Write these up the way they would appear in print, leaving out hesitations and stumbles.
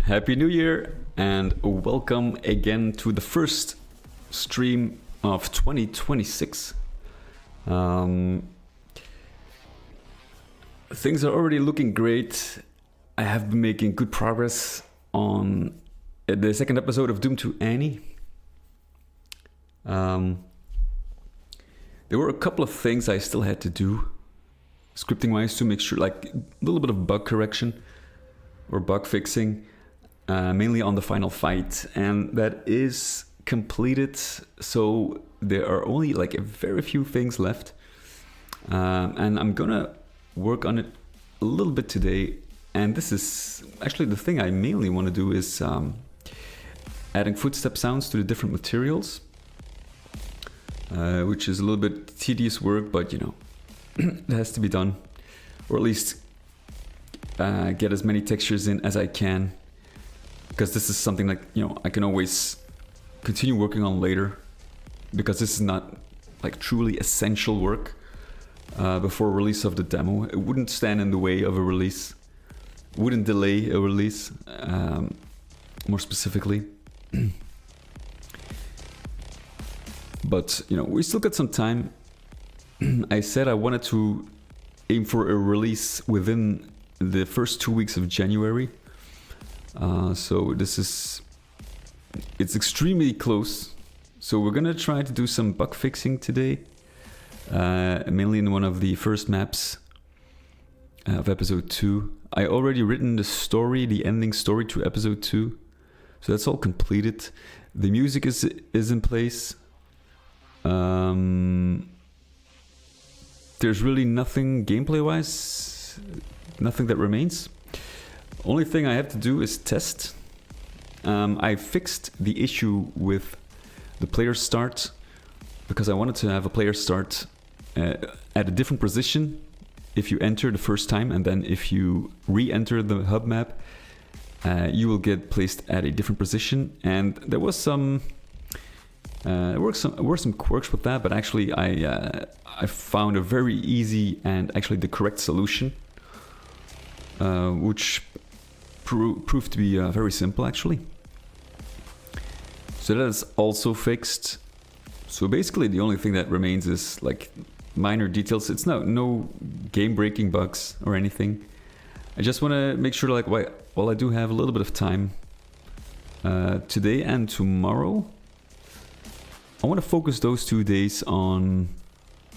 Happy New Year and welcome again to the first stream of 2026. Things are already looking great. I have been making good progress on the second episode of Doom to Annie. There were a couple of things I still had to do, scripting wise, to make sure, like a little bit of bug correction or bug fixing, mainly on the final fight, and that is completed. So there are only like a very few things left, and I'm gonna work on it a little bit today. And this is actually the thing I mainly want to do is adding footstep sounds to the different materials, which is a little bit tedious work, but you know, it has to be done, or at least get as many textures in as I can, because this is something like, you know, I can always continue working on later, because this is not like truly essential work before release of the demo. It wouldn't stand in the way of a release, wouldn't delay a release, more specifically. But you know, we still got some time. I said I wanted to aim for a release within the first 2 weeks of January. So it's extremely close. So we're gonna try to do some bug fixing today, mainly in one of the first maps of episode 2. I already written the story, the ending story to episode 2. So that's all completed. The music is in place. There's really nothing gameplay wise, nothing that remains. Only thing I have to do is test. I fixed the issue with the player start, because I wanted to have a player start at a different position if you enter the first time, and then if you re-enter the hub map, you will get placed at a different position. And there was some there were some quirks with that, but actually I found a very easy and actually the correct solution, which proved to be very simple actually. So that is also fixed. So basically the only thing that remains is like minor details. It's no game-breaking bugs or anything. I just want to make sure, like, while I do have a little bit of time today and tomorrow, I want to focus those 2 days on,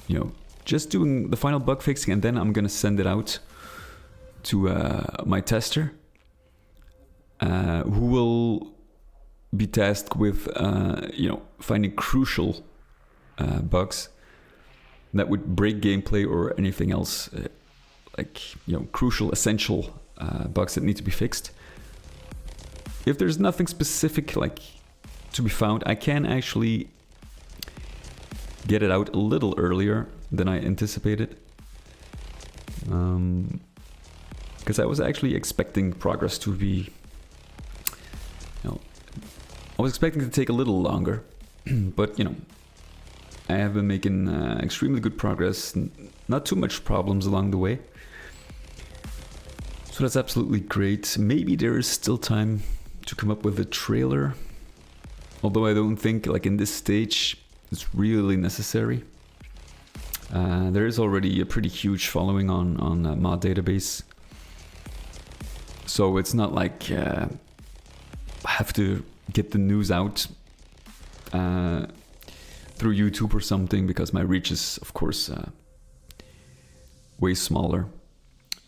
you know, just doing the final bug fixing, and then I'm gonna send it out to my tester, who will be tasked with, you know, finding crucial bugs that would break gameplay or anything else, like, you know, crucial, essential bugs that need to be fixed. If there's nothing specific like to be found, I can actually get it out a little earlier than I anticipated, because I was actually expecting progress to be, you know, I was expecting to take a little longer, but you know, I have been making extremely good progress, not too much problems along the way. So that's absolutely great. Maybe there is still time to come up with a trailer, although I don't think, like, in this stage it's really necessary. There is already a pretty huge following on mod database, so it's not like I have to get the news out through YouTube or something, because my reach is of course way smaller.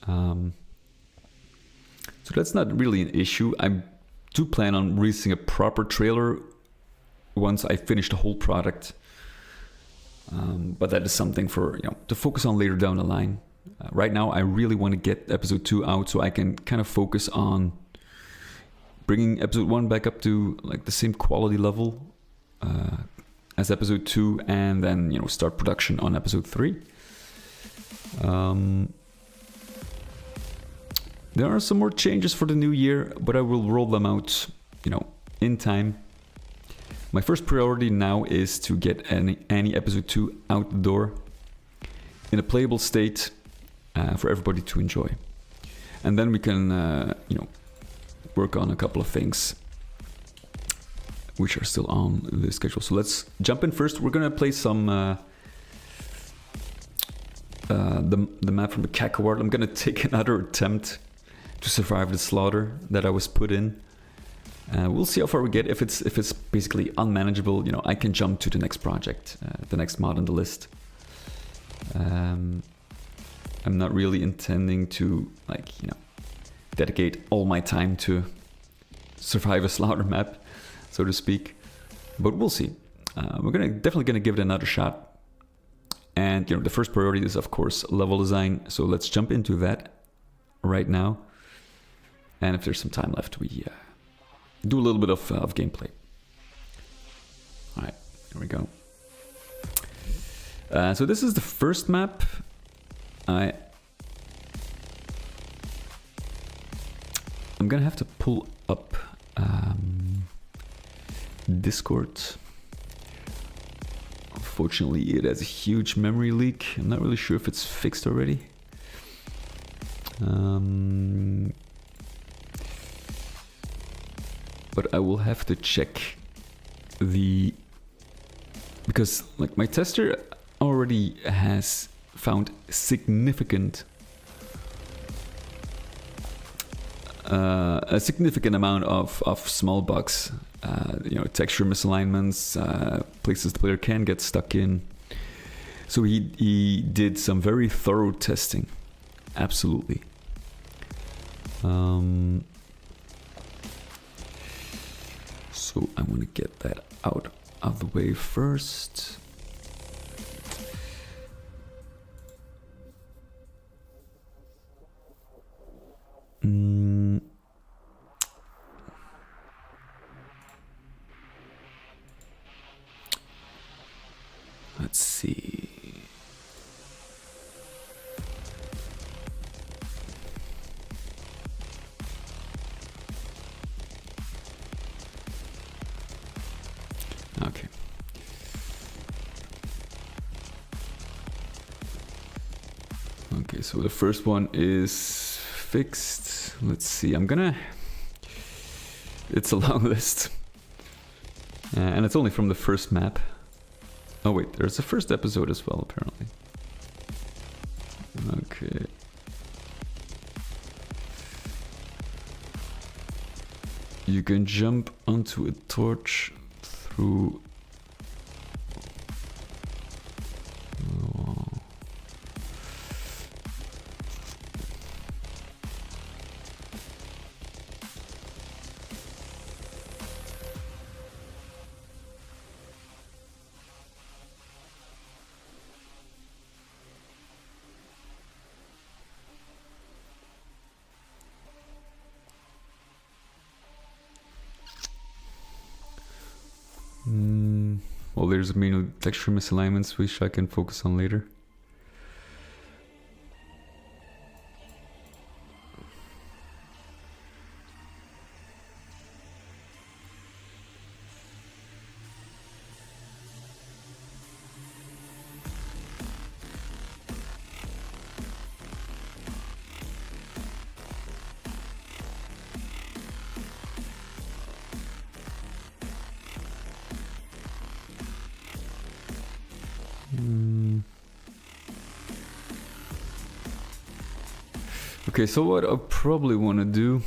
So that's not really an issue. I do plan on releasing a proper trailer once I finish the whole product, but that is something for, you know, to focus on later down the line. Right now I really want to get episode 2 out so I can kind of focus on bringing episode 1 back up to like the same quality level as episode 2, and then, you know, start production on episode 3. There are some more changes for the new year, but I will roll them out, you know, in time. My first priority now is to get Annie episode 2 out the door in a playable state for everybody to enjoy. And then we can, you know, work on a couple of things which are still on the schedule. So let's jump in first. We're gonna play some the map from the Cacoward. I'm gonna take another attempt to survive the slaughter that I was put in. We'll see how far we get. If it's basically unmanageable, you know, I can jump to the next project, the next mod on the list. I'm not really intending to, like, you know, dedicate all my time to survive a slaughter map, so to speak. But we'll see. We're definitely gonna give it another shot. And you know, the first priority is of course level design. So let's jump into that right now. And if there's some time left, we do a little bit of gameplay. All right, here we go. So this is the first map. I'm gonna have to pull up Discord. Unfortunately, it has a huge memory leak. I'm not really sure if it's fixed already. But I will have to check because like my tester already has found a significant amount of small bugs, you know, texture misalignments, places the player can get stuck in. So he did some very thorough testing, absolutely. So I want to get that out of the way first. Let's see. Okay. Okay, so the first one is fixed. Let's see. It's a long list. And it's only from the first map. Oh wait, there's a first episode as well, apparently. Okay. You can jump onto a torch through the wall. Well, there's many texture misalignments which I can focus on later. Okay, so what I probably want to do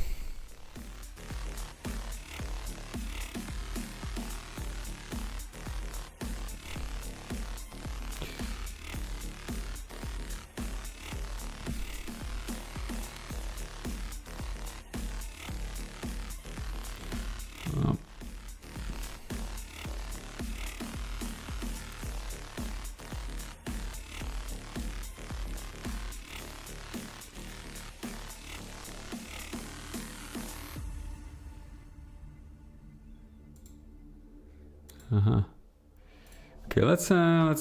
Okay, let's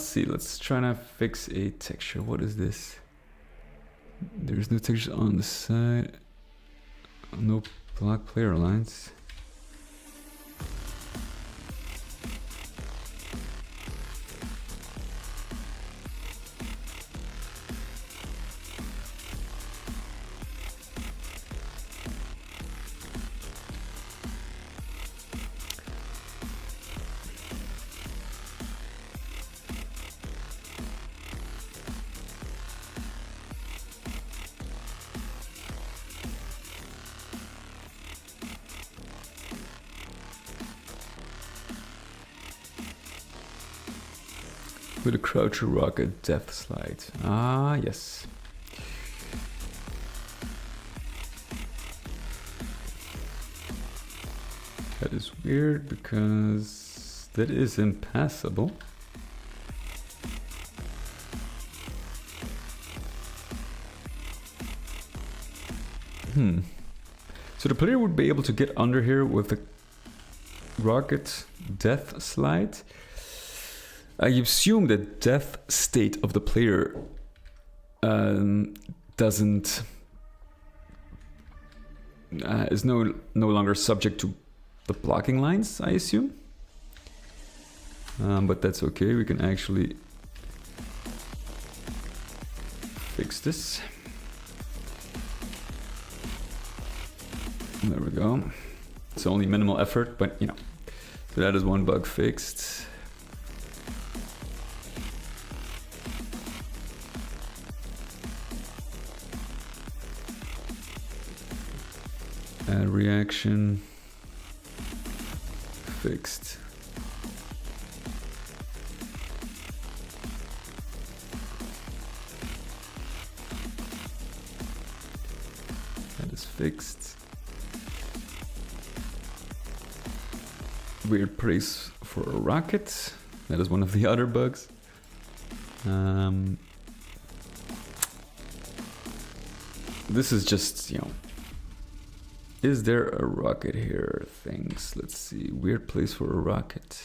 see. Let's try to fix a texture. What is this? There's no texture on the side. No black player lines. With a croucher rocket death slide. Ah, yes. That is weird because that is impassable. So the player would be able to get under here with the rocket death slide. I assume the death state of the player doesn't is no longer subject to the blocking lines, I assume. But that's okay. We can actually fix this. There we go. It's only minimal effort, but you know. So that is one bug fixed. Add reaction. Fixed. That is fixed. Weird place for a rocket. That is one of the other bugs. This is just, you know, is there a rocket here? Things. Let's see. Weird place for a rocket.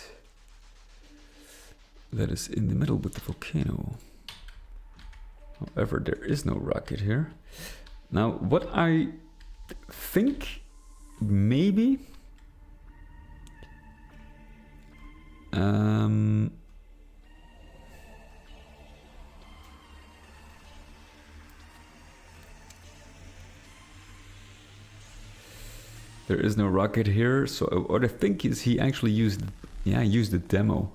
That is in the middle with the volcano. However, there is no rocket here. Now, what I think maybe there is no rocket here, so what I think is he actually used the demo.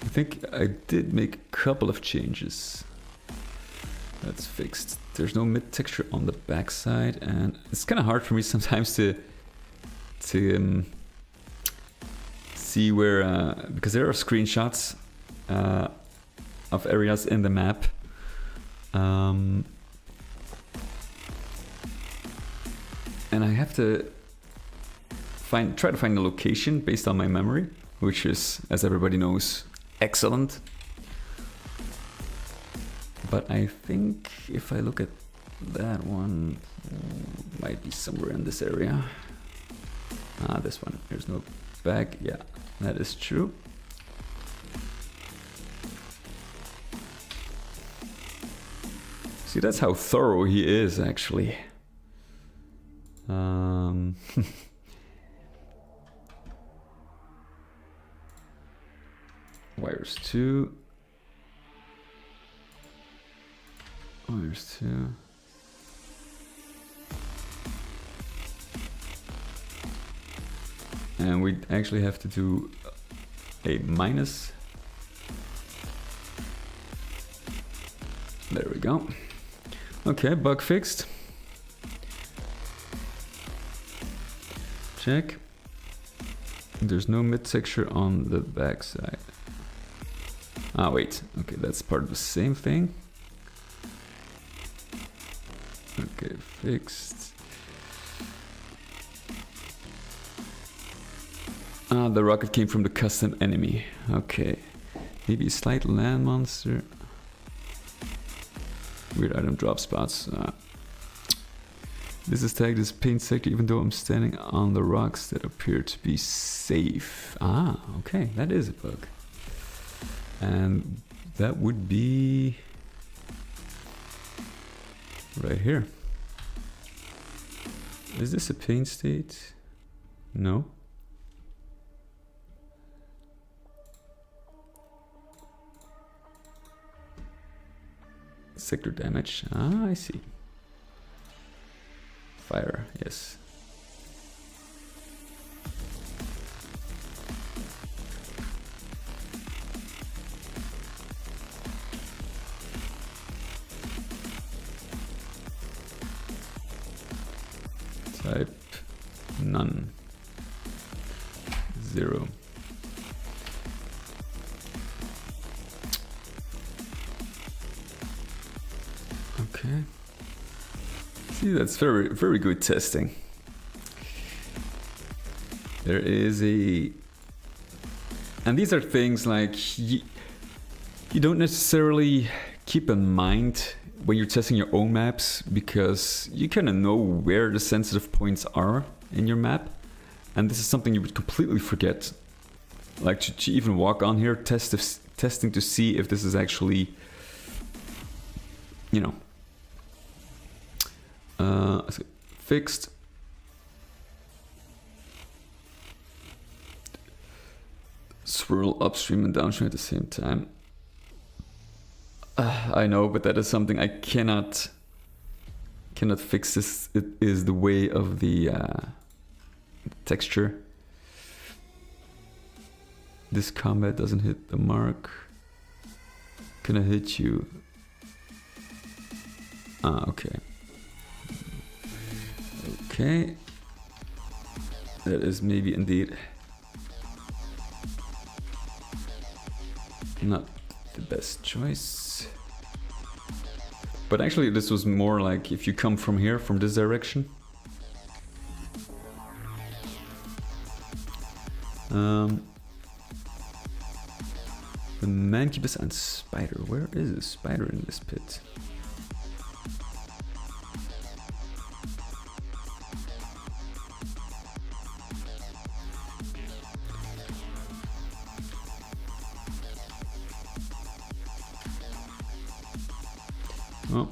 I think I did make a couple of changes. That's fixed. There's no mid texture on the backside, and it's kind of hard for me sometimes to see where because there are screenshots of areas in the map. And I have to try to find the location based on my memory, which is, as everybody knows, excellent. But I think if I look at that one, might be somewhere in this area. Ah, this one. There's no back. Yeah, that is true. See, that's how thorough he is, actually. Wires 2. Wires 2. And we actually have to do a minus. There we go. Okay, bug fixed. Check. There's no mid texture on the back side. Ah, wait. Okay, that's part of the same thing. Okay, fixed. Ah, the rocket came from the custom enemy. Okay. Maybe a slight land monster. Weird item drop spots. This is tagged as paint sector even though I'm standing on the rocks that appear to be safe. Ah, okay. That is a bug. And that would be right here. Is this a paint state? No. Sector damage. Ah, I see. Fire, yes. Type none. 0. Okay. See, that's very, very good testing. There is a... And these are things like you don't necessarily keep in mind when you're testing your own maps, because you kind of know where the sensitive points are in your map. And this is something you would completely forget. Like to even walk on here, testing to see if this is actually, you know, fixed. Swirl upstream and downstream at the same time. I know, but that is something I cannot fix. This it is the way of the texture. This combat doesn't hit the mark. Can I hit you? Ah, okay. Okay. That is maybe indeed not the best choice. But actually this was more like if you come from here, from this direction. The Mancubus and Spider. Where is a spider in this pit? Oh.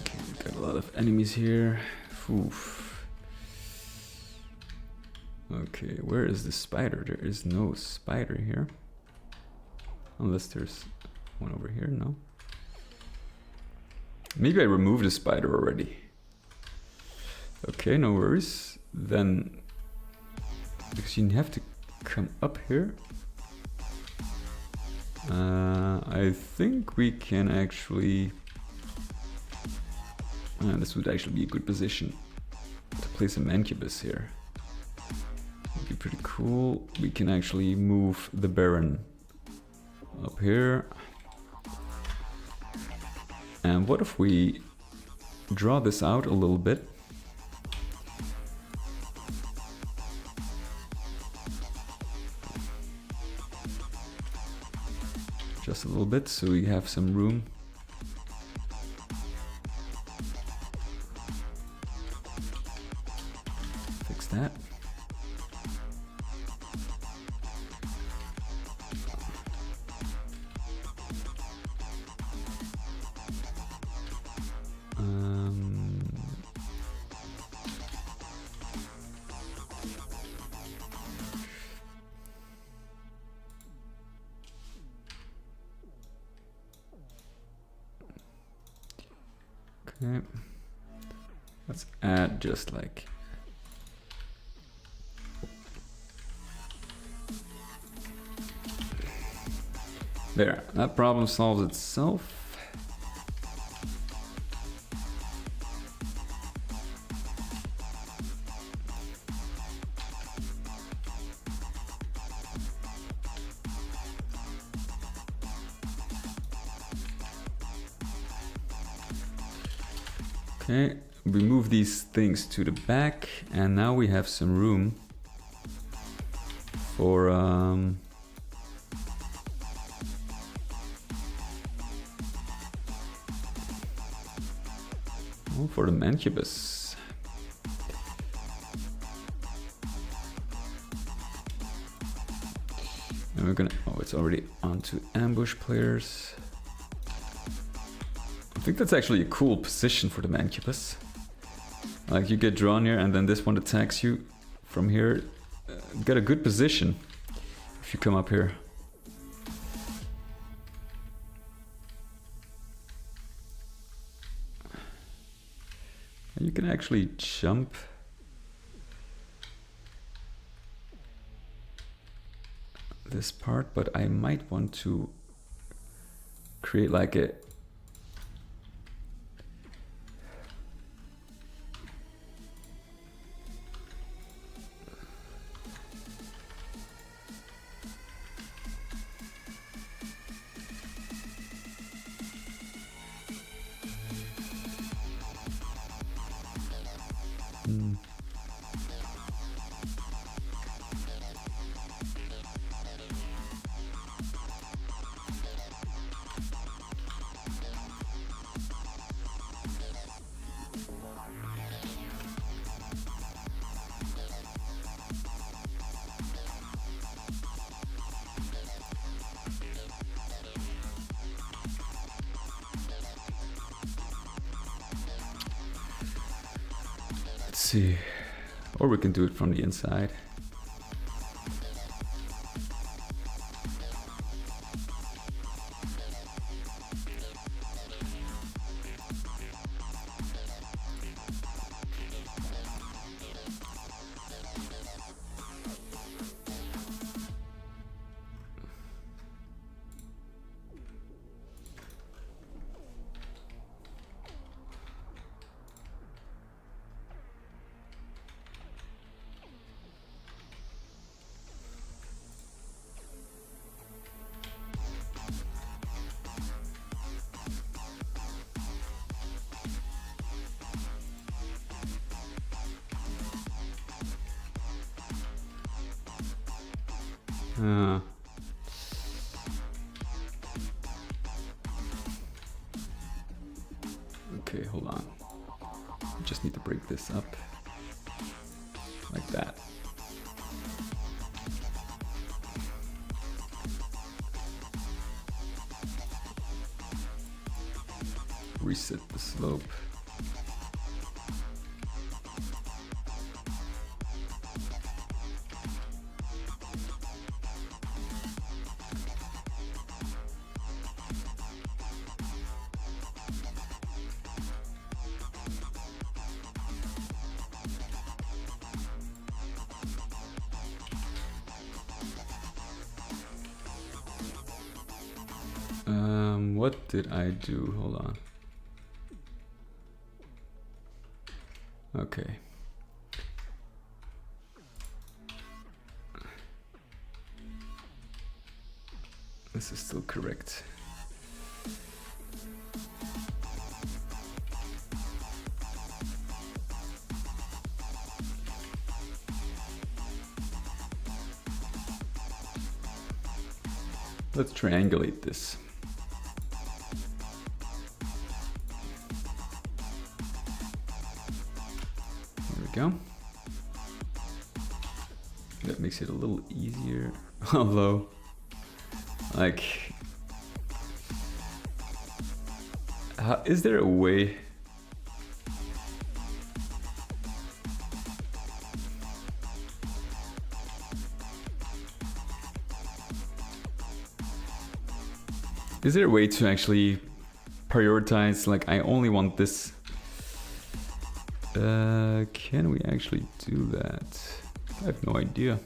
Okay, we've got a lot of enemies here. Oof. Okay, where is the spider? There is no spider here. Unless there's one over here, no. Maybe I removed the spider already. Okay, no worries. Then, because you have to come up here. I think we can actually... this would actually be a good position to place a Mancubus here. Would be pretty cool. We can actually move the Baron up here. And what if we draw this out a little bit? Just a little bit, so we have some room. Fix that. Okay, let's add just like there. That problem solves itself. Okay, we move these things to the back, and now we have some room for for the Mancubus. And we're gonna, oh, it's already onto ambush players. I think that's actually a cool position for the Mancubus. Like you get drawn here and then this one attacks you from here. Get a good position if you come up here. And you can actually jump. This part, but I might want to create like a Let's see. Or we can do it from the inside. Okay, hold on. Just need to break this up like that. Reset the slope. What did I do? Hold on. Okay. This is still correct. Let's triangulate this. Go. That makes it a little easier. Although, like, is there a way? Is there a way to actually prioritize? Like, I only want this. Can we actually do that? I have no idea.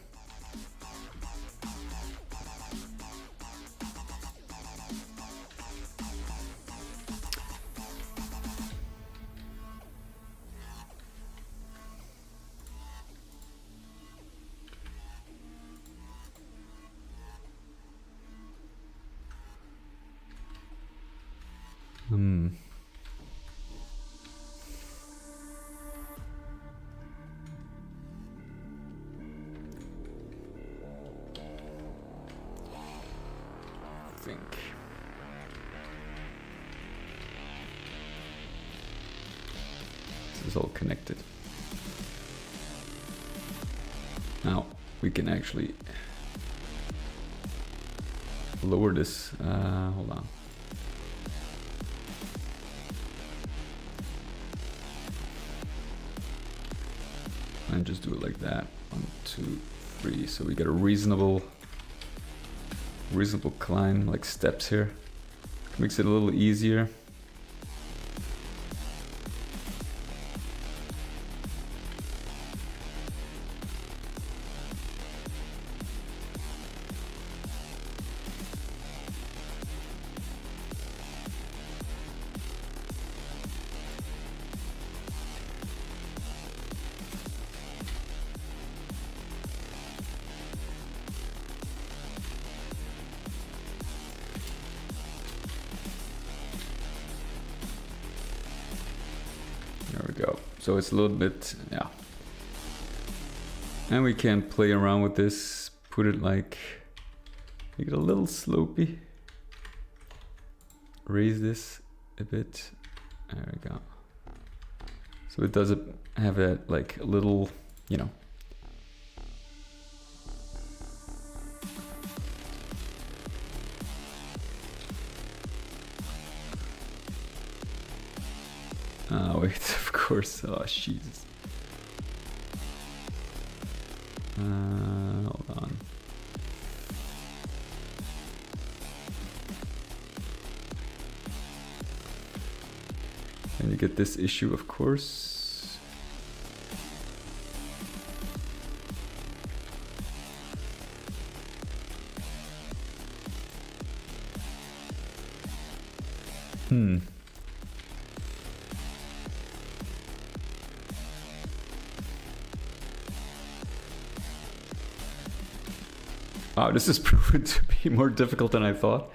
Is all connected. Now we can actually lower this. Hold on. And just do it like that. 1, 2, 3. So we get a reasonable climb, like steps here. Makes it a little easier. So it's a little bit, yeah. And we can play around with this, put it like, make it a little slopey. Raise this a bit. There we go. So it does have a like a little, you know. Oh wait, of course. Oh Jesus. Hold on. And you get this issue, of course. Wow, this is proven to be more difficult than I thought.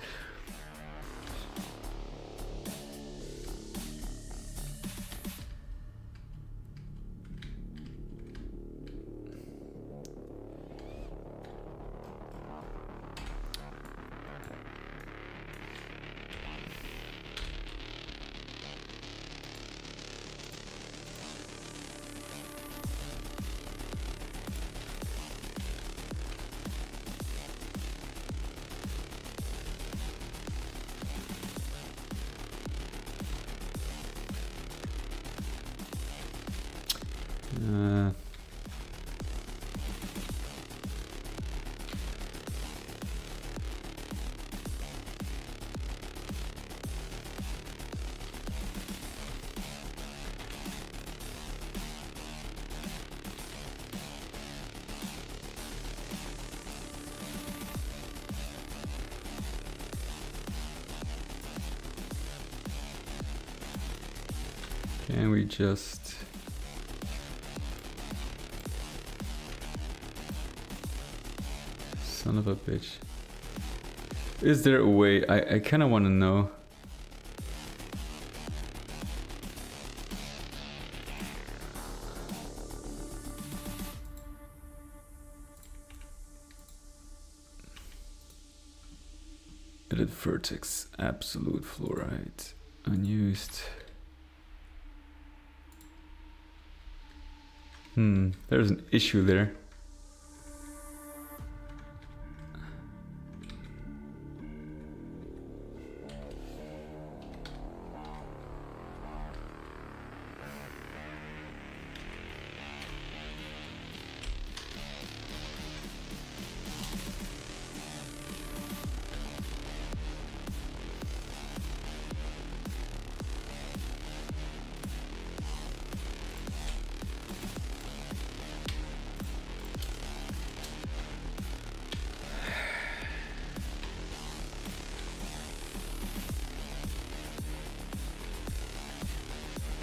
Can we just... Son of a bitch. Is there a way? I kind of want to know. Edit vertex, absolute fluoride, unused. There's an issue there.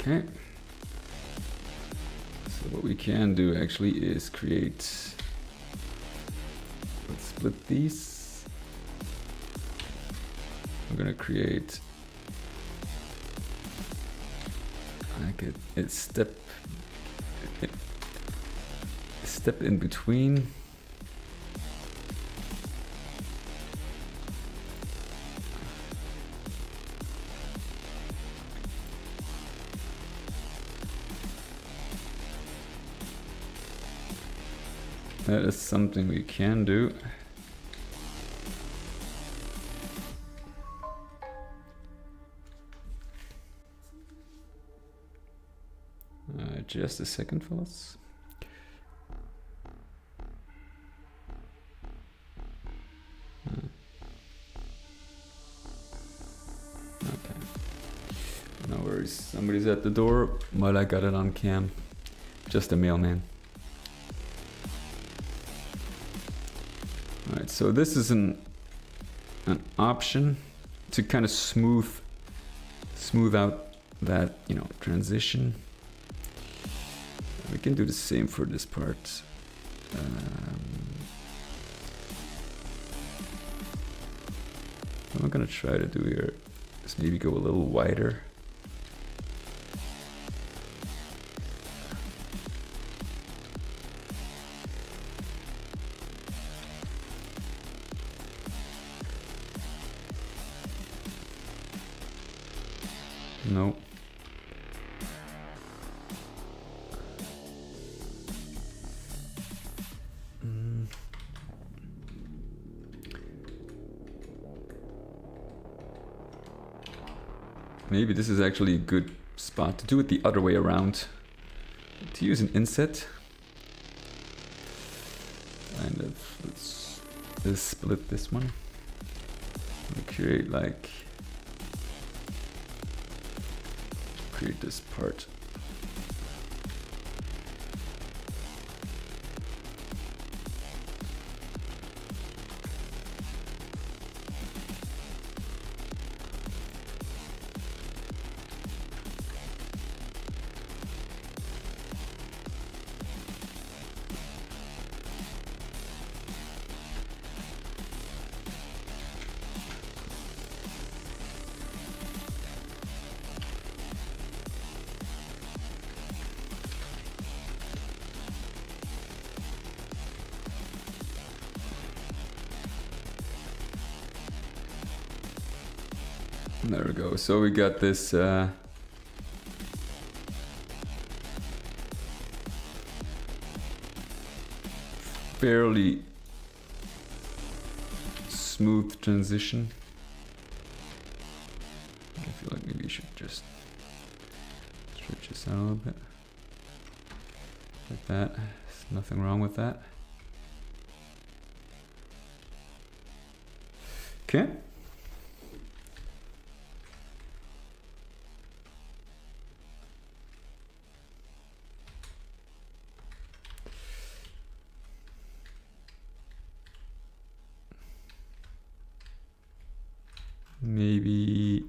Okay, so what we can do actually is create, let's split these. We're gonna create like a step in between. That is something we can do. Just a second, fellas. Okay. No worries. Somebody's at the door, but I got it on cam. Just a mailman. Alright, so this is an option to kind of smooth out that, you know, transition. We can do the same for this part. What I'm gonna try to do here is maybe go a little wider. No. Maybe this is actually a good spot to do it the other way around. To use an inset. kind of, let's split this one. Create like, create this part. There we go. So we got this fairly smooth transition. I feel like maybe you should just stretch this out a little bit. Like that. There's nothing wrong with that. Okay. Maybe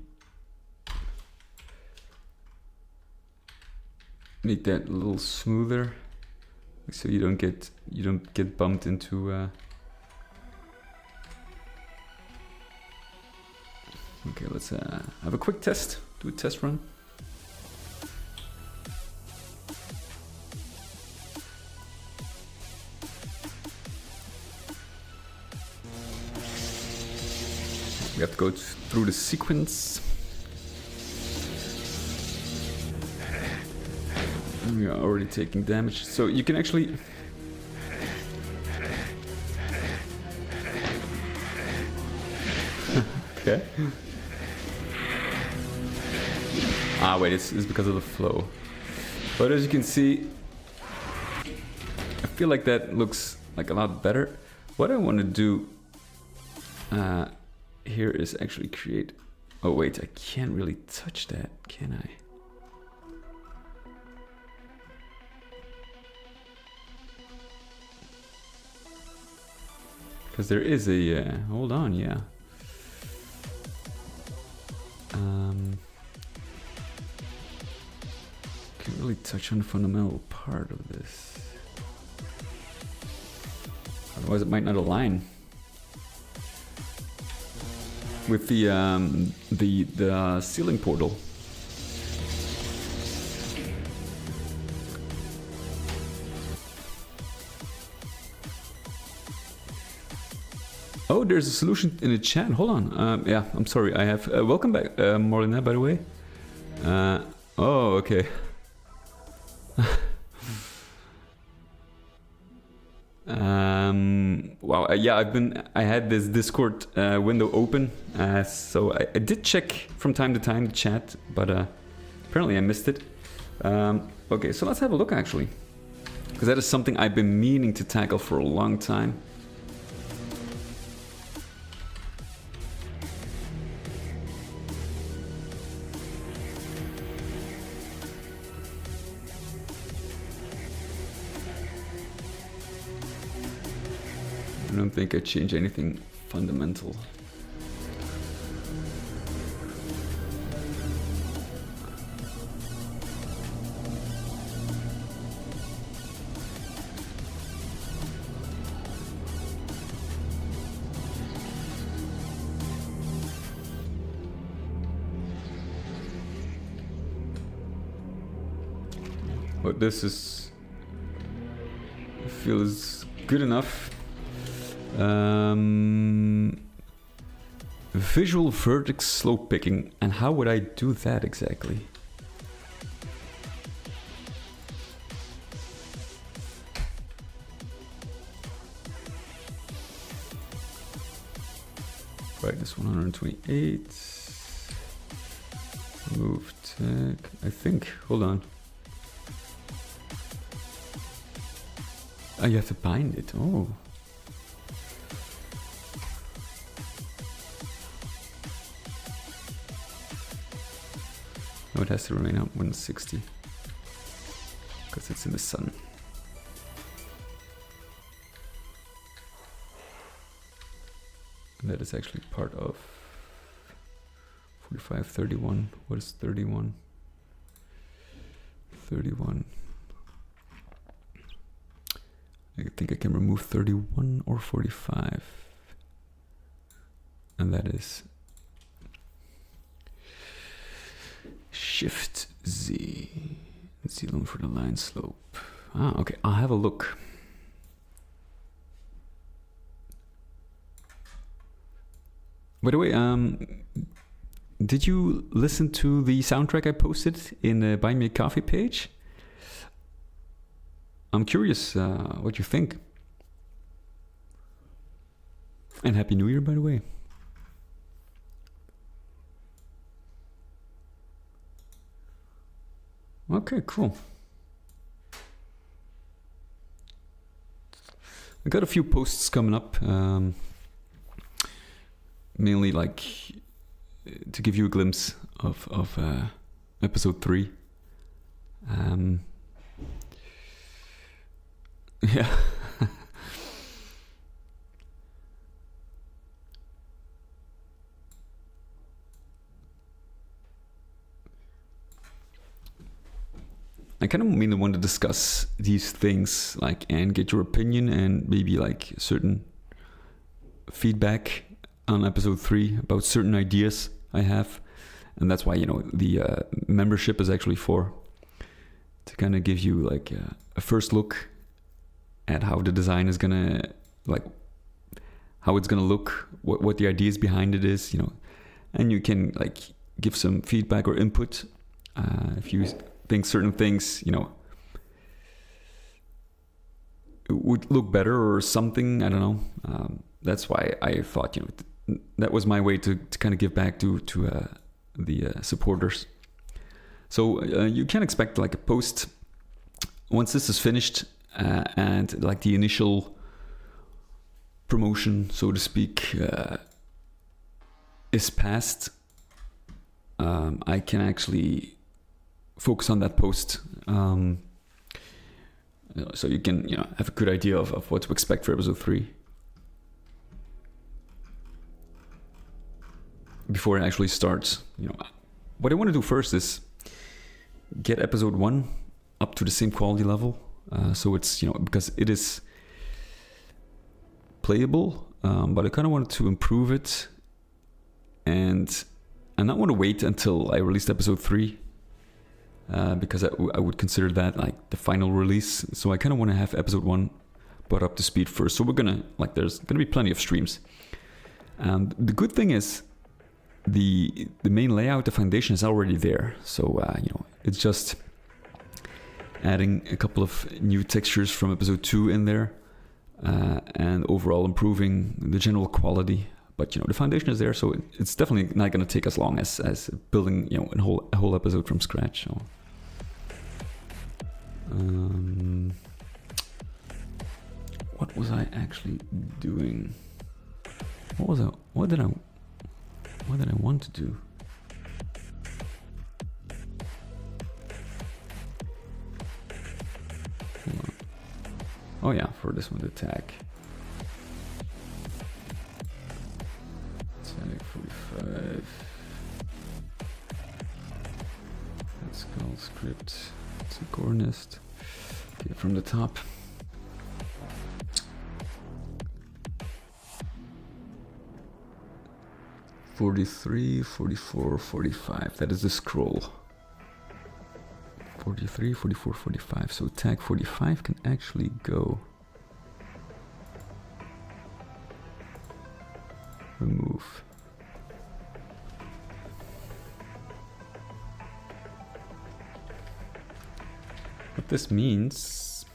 make that a little smoother, so you don't get bumped into. Okay, let's have a quick test. Do a test run. We have to go through the sequence. We are already taking damage, so you can actually. Okay. Ah, wait, it's because of the flow. But as you can see, I feel like that looks like a lot better. What I want to do here is actually create. Oh wait, I can't really touch that, can I? Because there is a hold on, yeah. Can't really touch on the fundamental part of this. Otherwise, it might not align with the ceiling portal. Oh, there's a solution in the chat. Hold on. Yeah, I'm sorry. I have welcome back, Morlina, by the way. Oh, okay. Wow. Yeah, I had this Discord window open, so I did check from time to time the chat, but apparently I missed it. Okay, so let's have a look actually, because that is something I've been meaning to tackle for a long time. I don't think I changed anything fundamental. But this is, I feel, is good enough. Visual vertex slope picking, and how would I do that exactly? Brightness 128. Move tag. I think. Hold on. Oh, you have to bind it. Oh. No, it has to remain at 160 because it's in the sun. And that is actually part of 45, 31. What is 31? 31. I think I can remove 31 or 45. And that is Shift Z. Z long for the line slope. Ah, okay, I'll have a look. By the way, did you listen to the soundtrack I posted in the Buy Me a Coffee page? I'm curious what you think. And Happy New Year, by the way. Okay, cool. I got a few posts coming up. Mainly like to give you a glimpse of episode 3. Yeah. I kind of mainly want to discuss these things, like, and get your opinion and maybe like certain feedback on episode 3 about certain ideas I have. And that's why, you know, the membership is actually for, to kind of give you like a first look at how the design is gonna, like, how it's gonna look, what the ideas behind it is, you know, and you can like give some feedback or input if you think certain things, you know, would look better or something. I don't know. That's why I thought, you know, that was my way to kind of give back to the supporters. So you can expect like a post once this is finished and like the initial promotion, so to speak, is past. I can actually focus on that post, so you can, you know, have a good idea of what to expect for episode 3 before it actually starts. You know, what I want to do first is get episode 1 up to the same quality level, so it's, you know, because it is playable, but I kind of wanted to improve it, and I not want to wait until I released episode 3. Because I would consider that like the final release. So I kind of want to have episode 1 brought up to speed first. So we're gonna, like, there's gonna be plenty of streams. And the good thing is the main layout, the foundation is already there. So you know, it's just adding a couple of new textures from episode 2 in there, and overall improving the general quality. But, you know, the foundation is there, so it's definitely not going to take as long as building, you know, a whole episode from scratch. So, what was I actually doing? What did I want to do? Hold on. Oh yeah, for this one, the tag. 45. Let's call script to core nest. Okay, from the top. $43, $44, $45. That is the scroll. $43, $44, $45. So tag 45 can actually go. Remove. What this means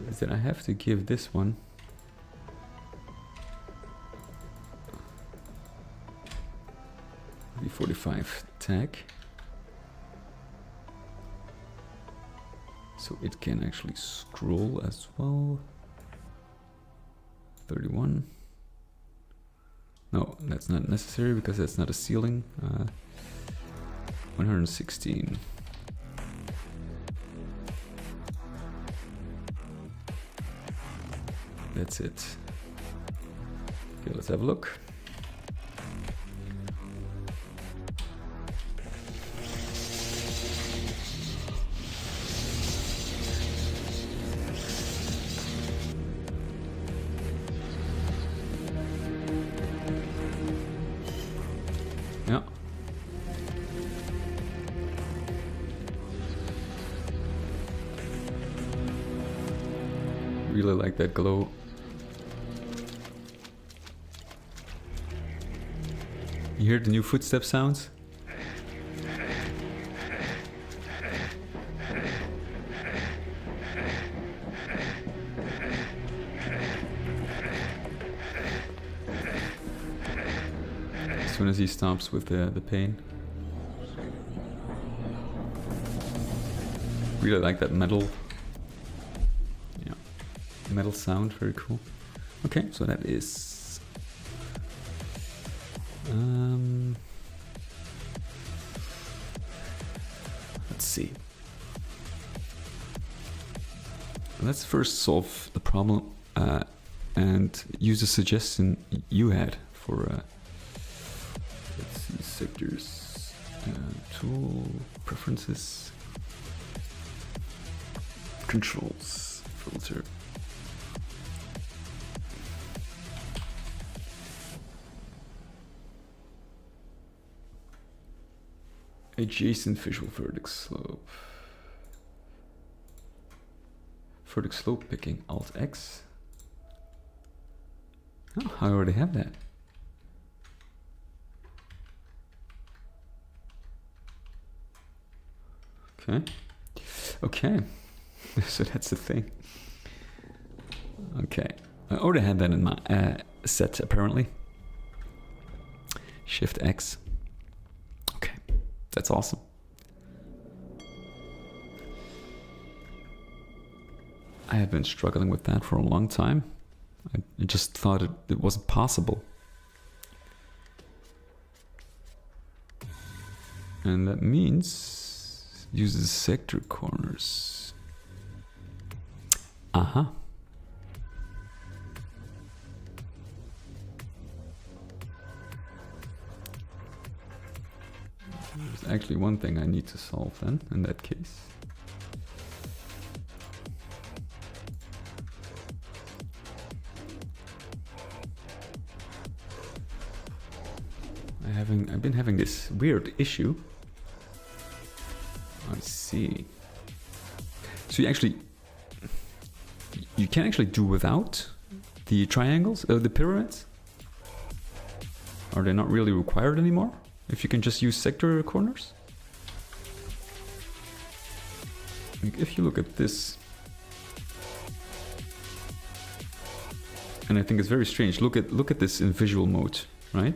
is that I have to give this one the 45 tag, so it can actually scroll as well. 31. No, that's not necessary because that's not a ceiling. 116. That's it. Okay, let's have a look. Yeah. Really like that glow. You hear the new footstep sounds? As soon as he stops with the pain. Really like that metal. Yeah, metal sound, very cool. Okay, so that is let's see. Let's first solve the problem and use a suggestion you had for let's see, sectors, tool, preferences, controls, filter. Adjacent visual vertex slope. Vertex slope picking, Alt X. Oh, I already have that. Okay. Okay. So that's the thing. Okay. I already had that in my set apparently. Shift X. Okay. That's awesome. I have been struggling with that for a long time. I just thought it wasn't possible. And that means uses sector corners. Uh-huh. There's actually one thing I need to solve then, in that case. I've been having this weird issue. I see. So you can actually do without the triangles, the pyramids. Are they not really required anymore? If you can just use sector corners? Like if you look at this, and I think it's very strange. Look at this in visual mode, right?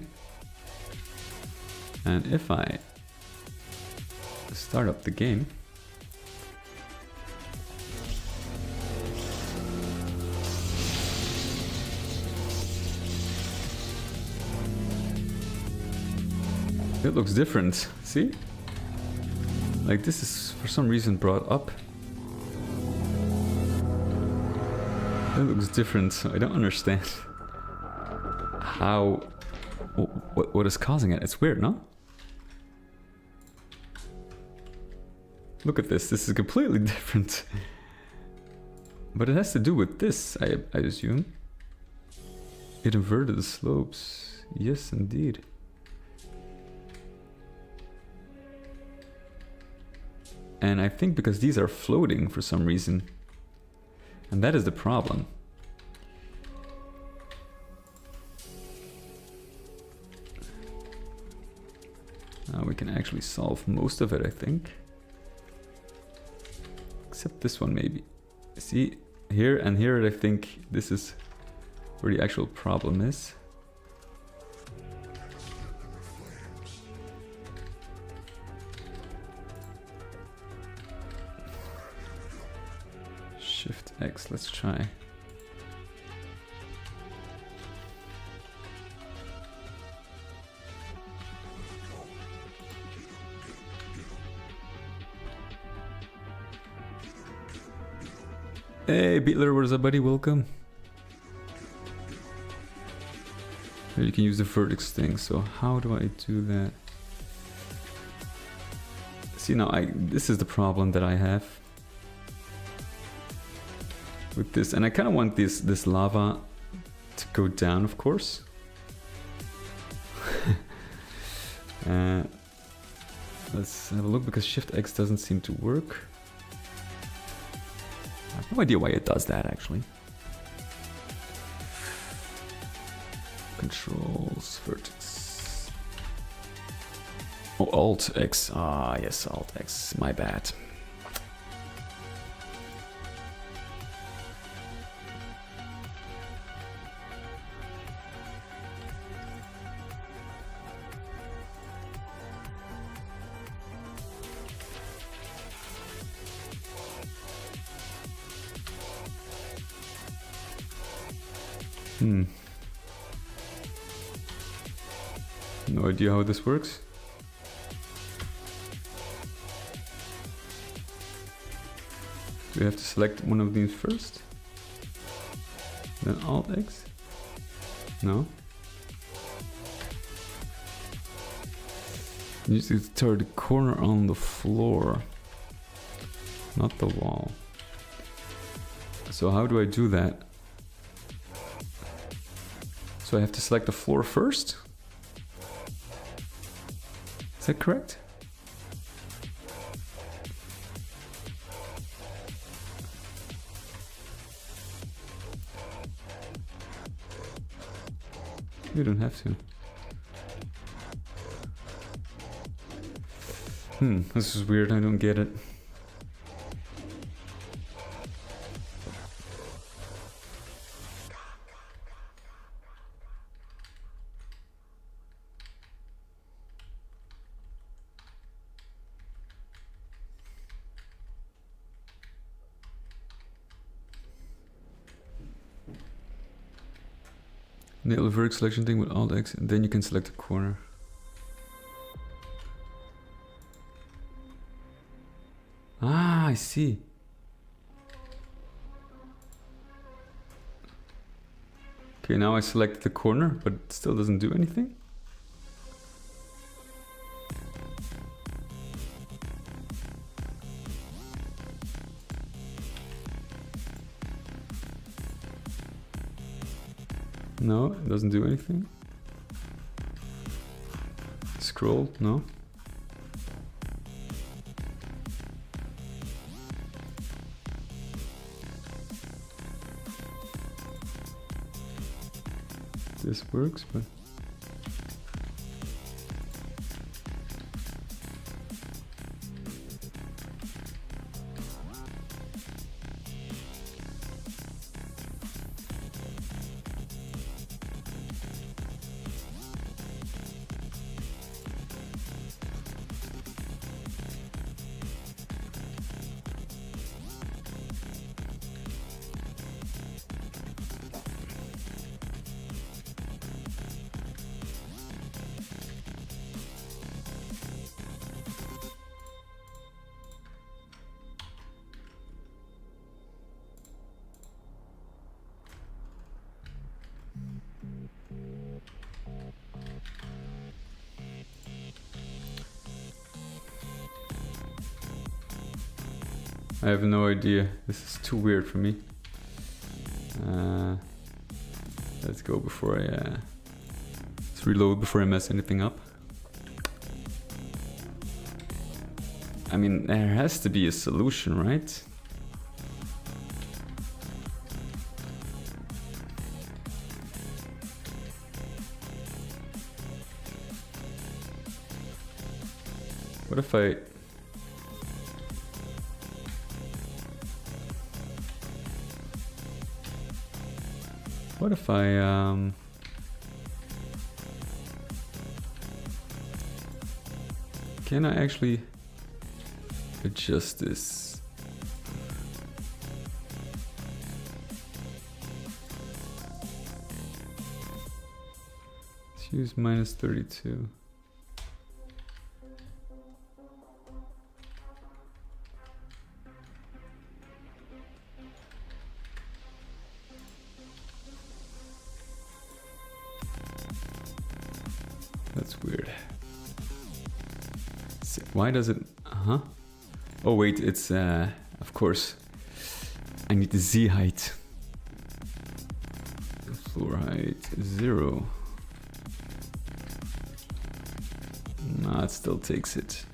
And if I start up the game, it looks different. See? Like this is for some reason brought up. It looks different. I don't understand how. What is causing it? It's weird, no? Look at this. This is completely different. But it has to do with this, I assume. It inverted the slopes. Yes, indeed. And I think because these are floating for some reason. And that is the problem. Now we can actually solve most of it, I think. Except this one, maybe. See, here and here, I think this is where the actual problem is. Shift X, let's try. Hey, Beatler, what is up, buddy? Welcome. Here you can use the vertex thing. So how do I do that? See, now this is the problem that I have with this, and I kind of want this lava to go down, of course. Let's have a look, because Shift X doesn't seem to work. I have no idea why it does that, actually. Controls, vertex. Oh, Alt X. Ah, yes, Alt X. My bad. No idea how this works. Do we have to select one of these first? Then Alt X? No. You need to turn the corner on the floor, not the wall. So how do I do that? So I have to select the floor first? Is that correct? You don't have to. This is weird, I don't get it. Nail the vertex selection thing with Alt X, and then you can select a corner. Ah, I see. Okay, now I select the corner, but it still doesn't do anything. No, it doesn't do anything. Scroll, no. This works, but I have no idea. This is too weird for me. Let's go before I... let's reload before I mess anything up. I mean, there has to be a solution, right? What if I... What if I, can I actually adjust this? Let's use -32. Why does it... Oh wait, it's... of course. I need the Z height. Floor height 0. Nah, it still takes it.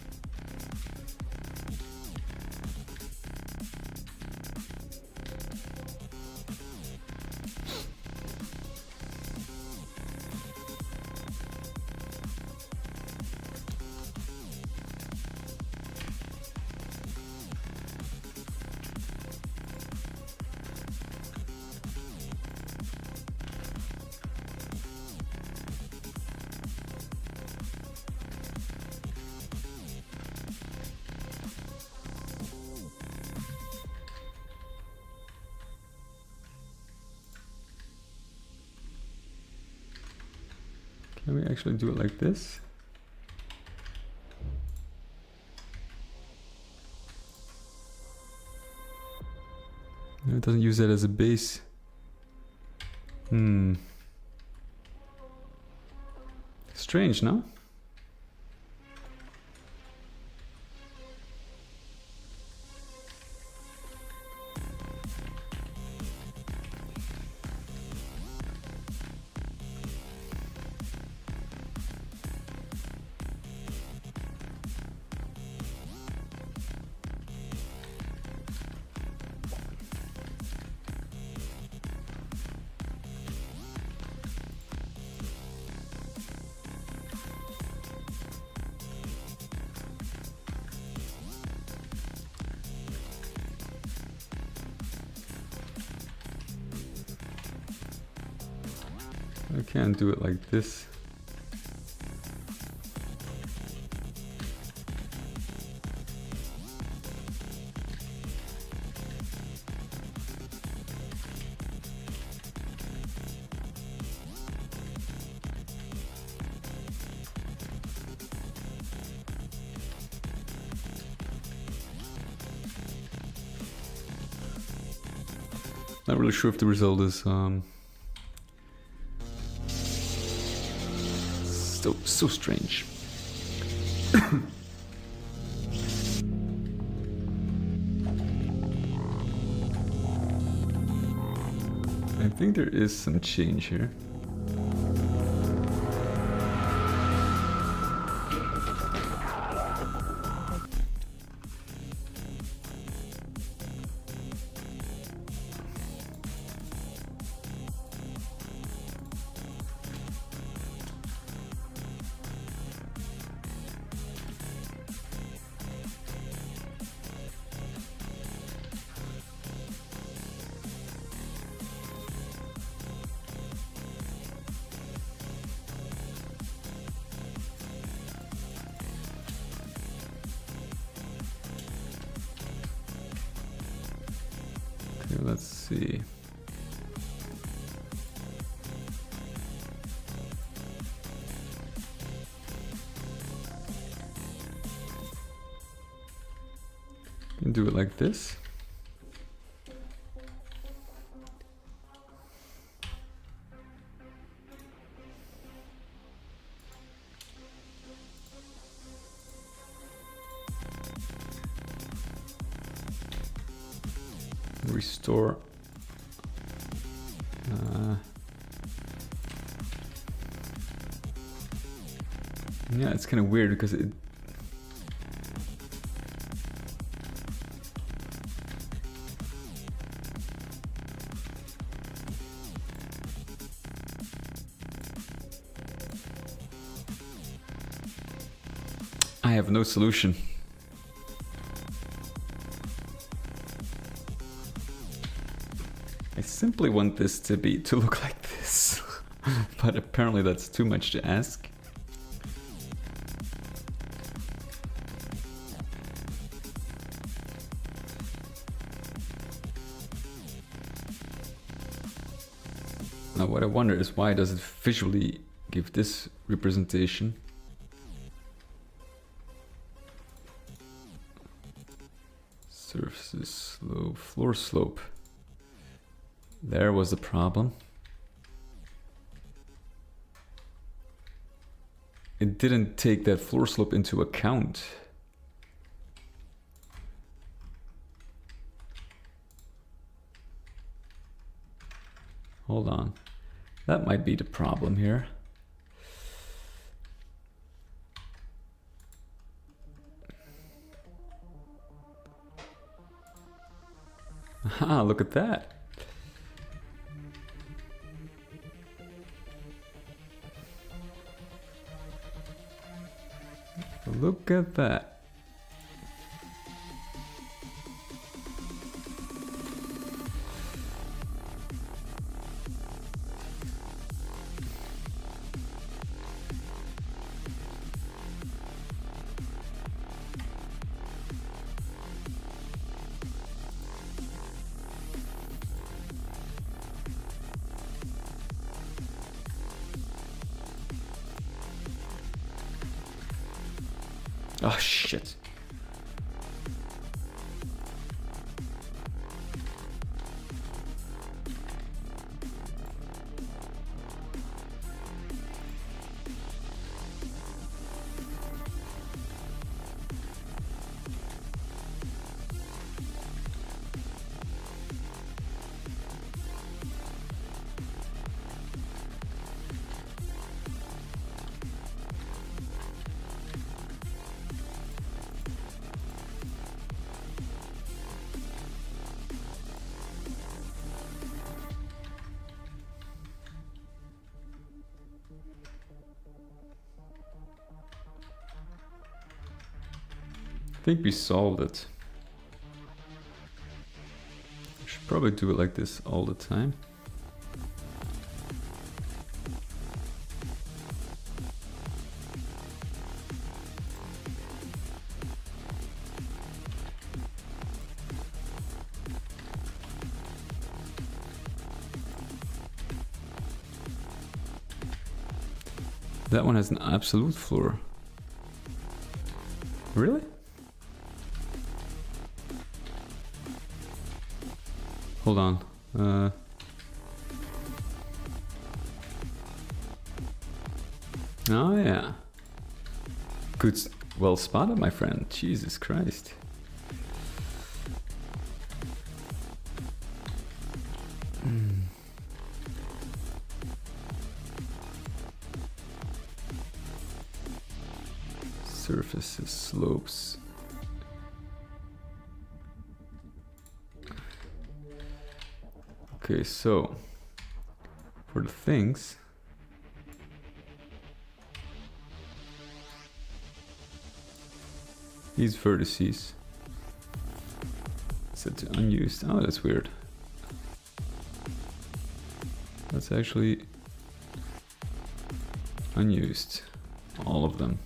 Can we actually do it like this? No, it doesn't use that as a base. Strange, no? I can't do it like this. Not really sure if the result is so strange. I think there is some change here. Let's see. You can do it like this. Restore. Yeah, it's kind of weird because it. I have no solution. I simply want this to look like this, but apparently that's too much to ask. Now what I wonder is why does it visually give this representation? Surfaces slope, floor slope. There was the problem. It didn't take that floor slope into account. hold on. That might be the problem here. Aha, look at that. Look at that. Oh shit. I think we solved it. I should probably do it like this all the time. That one has an absolute floor. Really? Hold on. Oh yeah. Good. Well spotted, my friend. Jesus Christ. Surfaces, slopes. Okay, so for the things, these vertices set to unused. Oh, that's weird. That's actually unused, all of them.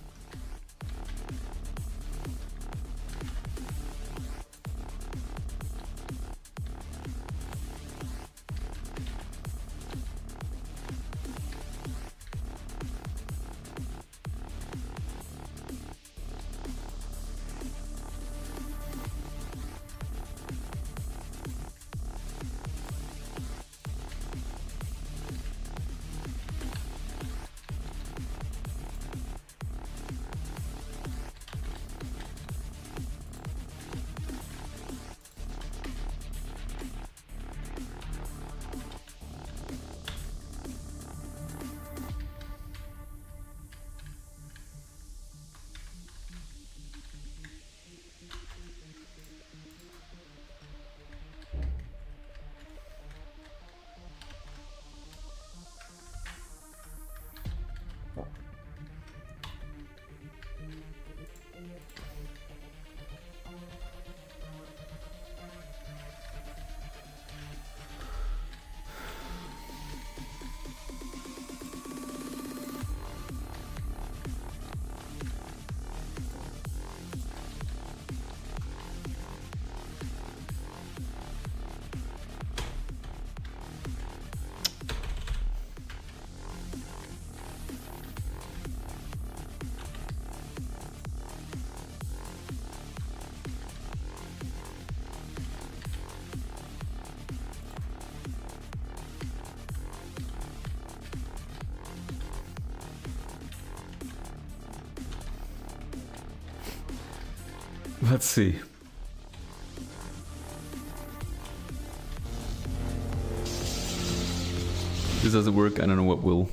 Let's see. this doesn't work, I don't know what will.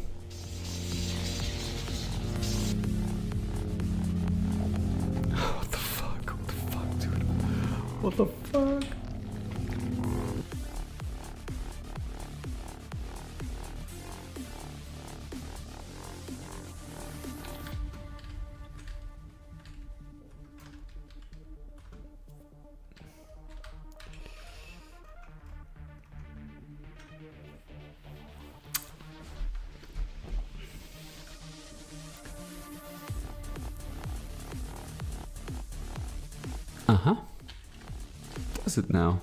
What the fuck? What the fuck, dude? What the fuck? Uh-huh. Does it now?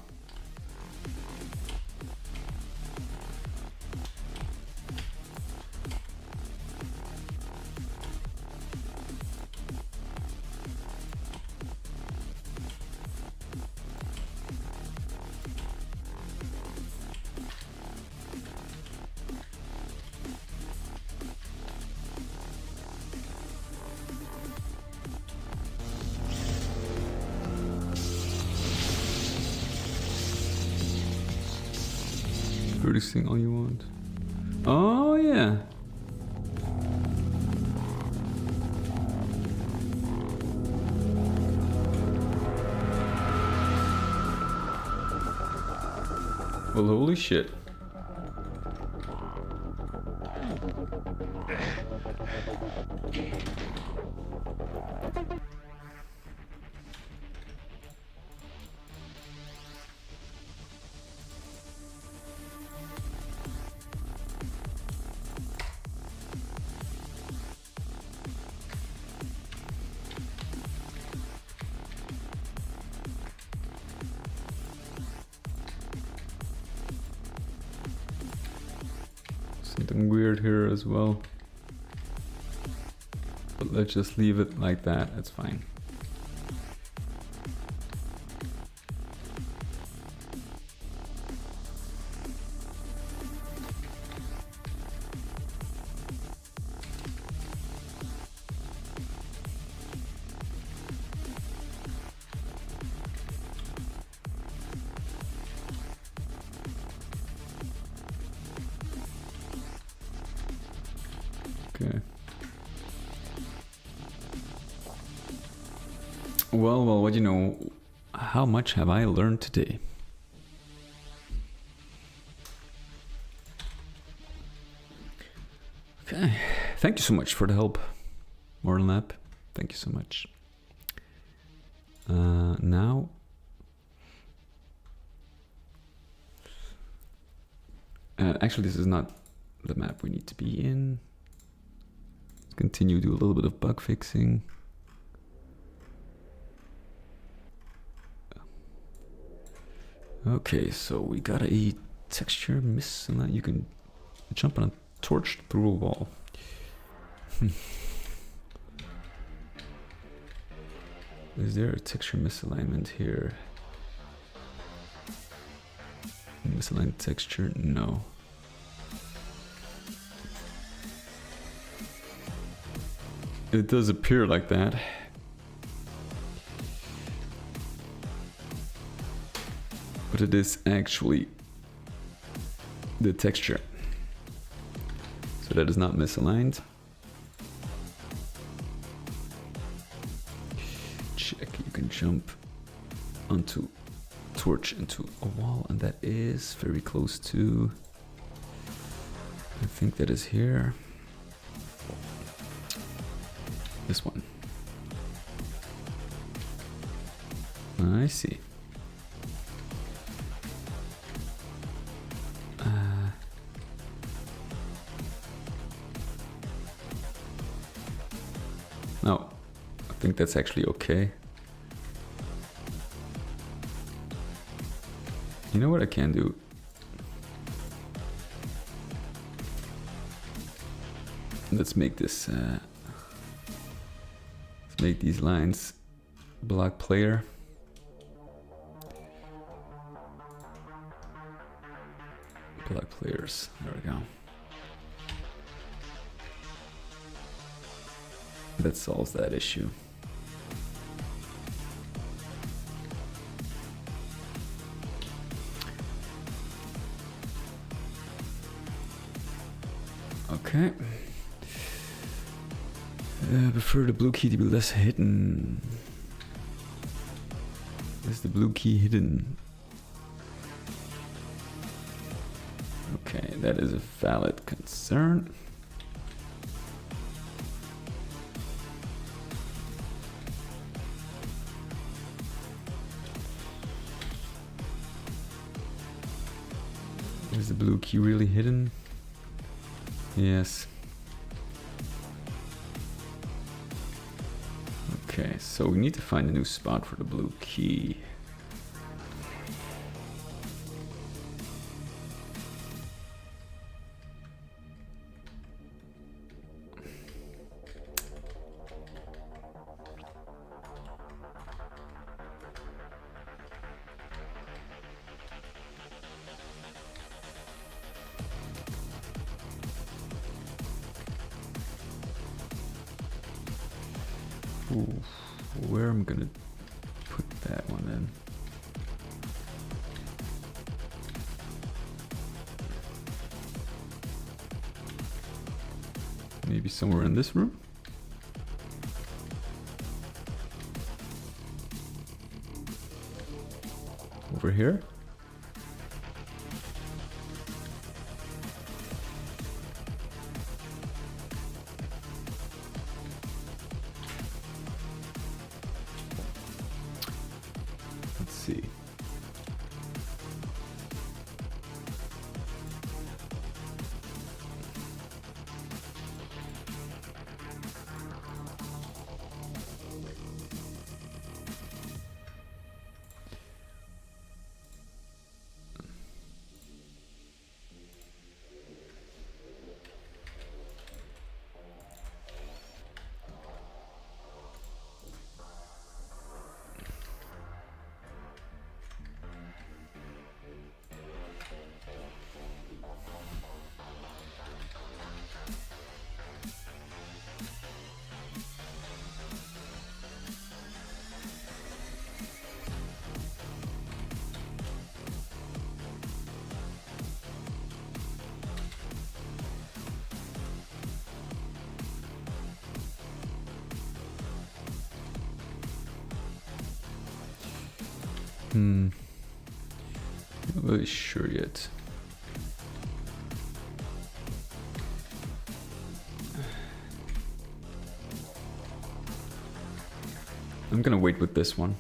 Producing all you want. Oh yeah. Well, holy shit. Something weird here as well. But let's just leave it like that, that's fine. Okay. Well, what do you know? How much have I learned today? Okay. Thank you so much for the help, Mortal Lab. Thank you so much. Now. Actually, this is not the map we need to be in. Continue, do a little bit of bug fixing. Okay, so we got a texture misalignment. You can jump on a torch through a wall. Is there a texture misalignment here? Misaligned texture? No. It does appear like that. But it is actually the texture. So that is not misaligned. Check, you can jump onto torch into a wall, and that is very close to, I think that is here. This one. I see. No, I think that's actually okay. You know what I can do? Let's make this, let's make these lines block player. Block players, there we go. That solves that issue. Okay. Prefer the blue key to be less hidden. Is the blue key hidden? Okay, that is a valid concern. Is the blue key really hidden? Yes. Okay, so we need to find a new spot for the blue key. Ooh, where am I gonna put that one in? Maybe somewhere in this room? Over here? Let's see. Not really sure yet. I'm gonna wait with this one.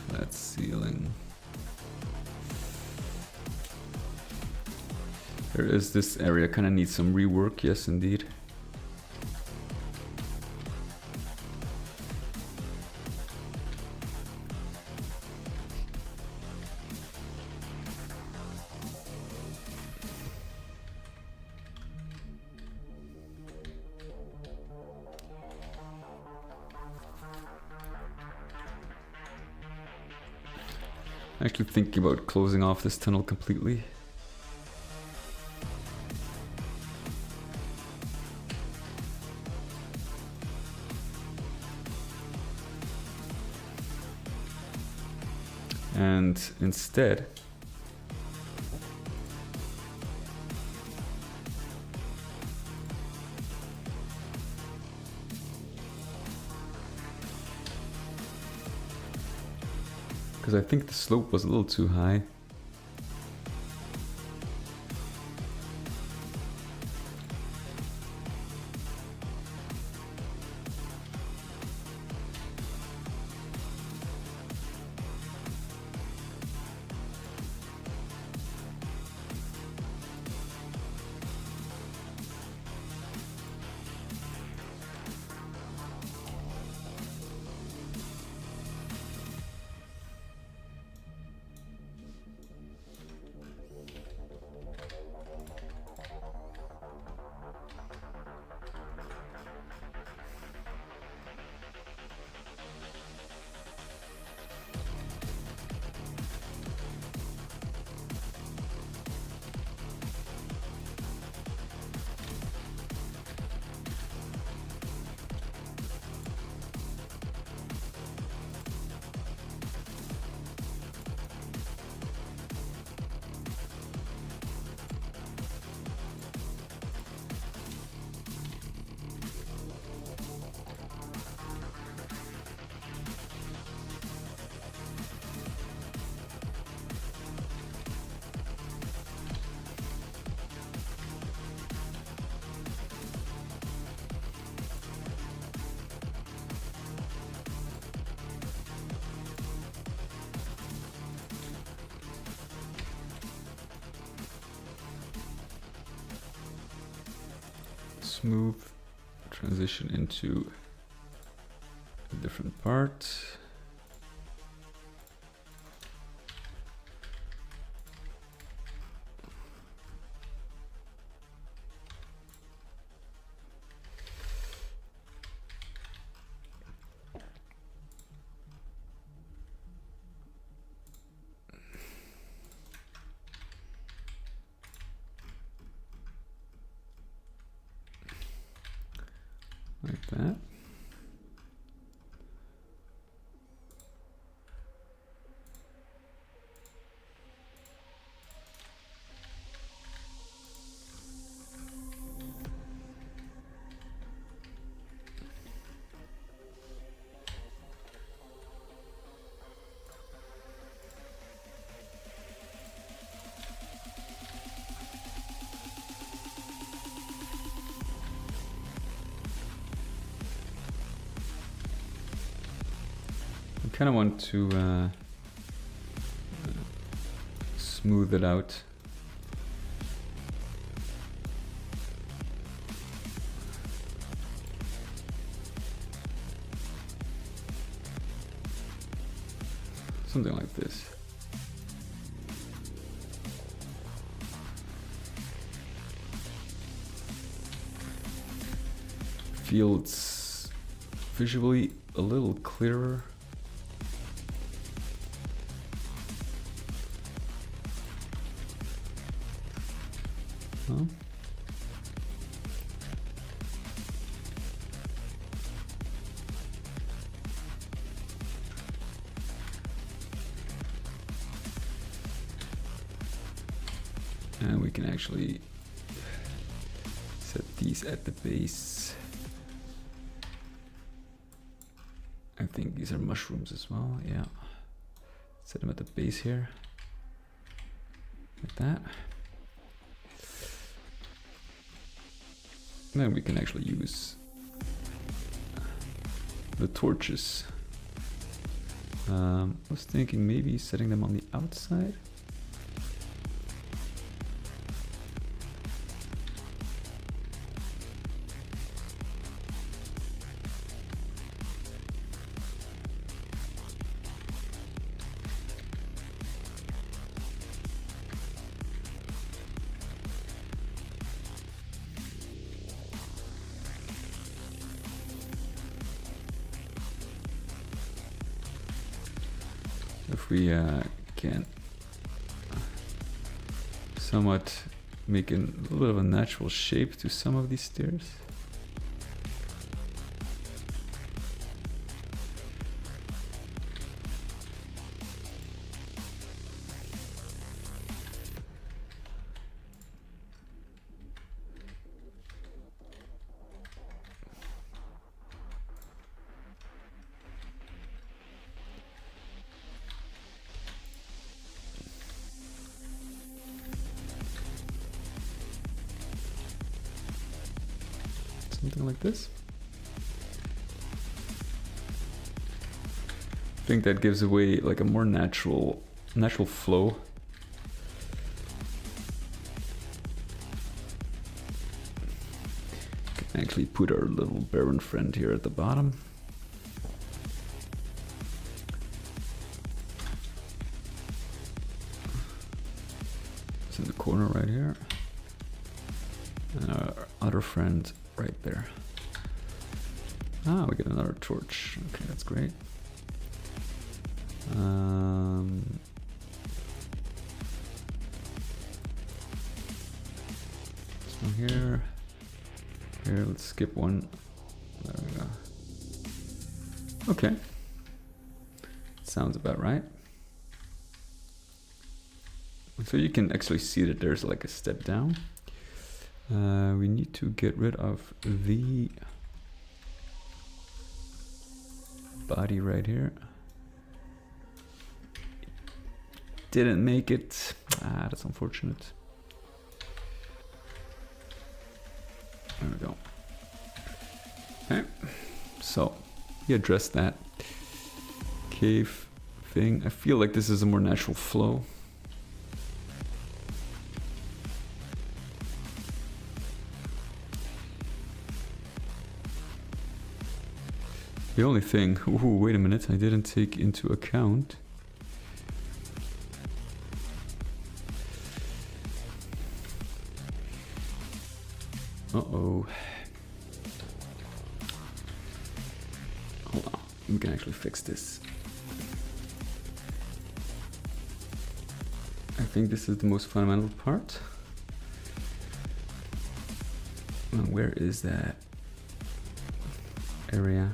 Flat ceiling. There is this area, kind of needs some rework, yes indeed. Actually thinking about closing off this tunnel completely. And instead, because I think the slope was a little too high. smooth transition into a different part. Like that. I kind of want to smooth it out. Something like this. Feels visually a little clearer. Huh? And we can actually set these at the base. I think these are mushrooms as well, yeah. Set them at the base here, like that. Then we can actually use the torches. I was thinking maybe setting them on the outside. If we can somewhat make a little bit of a natural shape to some of these stairs. Something like this. I think that gives away like a more natural flow. Can actually put our little Baron friend here at the bottom. It's in the corner right here. And our other friend right there. Ah, we get another torch. Okay, that's great. This one here. Here, let's skip one. There we go. Okay. Sounds about right. So you can actually see that there's like a step down. We need to get rid of the body right here. Didn't make it. Ah, that's unfortunate. There we go. Okay, so we addressed that cave thing. I feel like this is a more natural flow. The only thing... Ooh, wait a minute, I didn't take into account... Uh-oh. Hold on, we can actually fix this. I think this is the most fundamental part. Where is that area?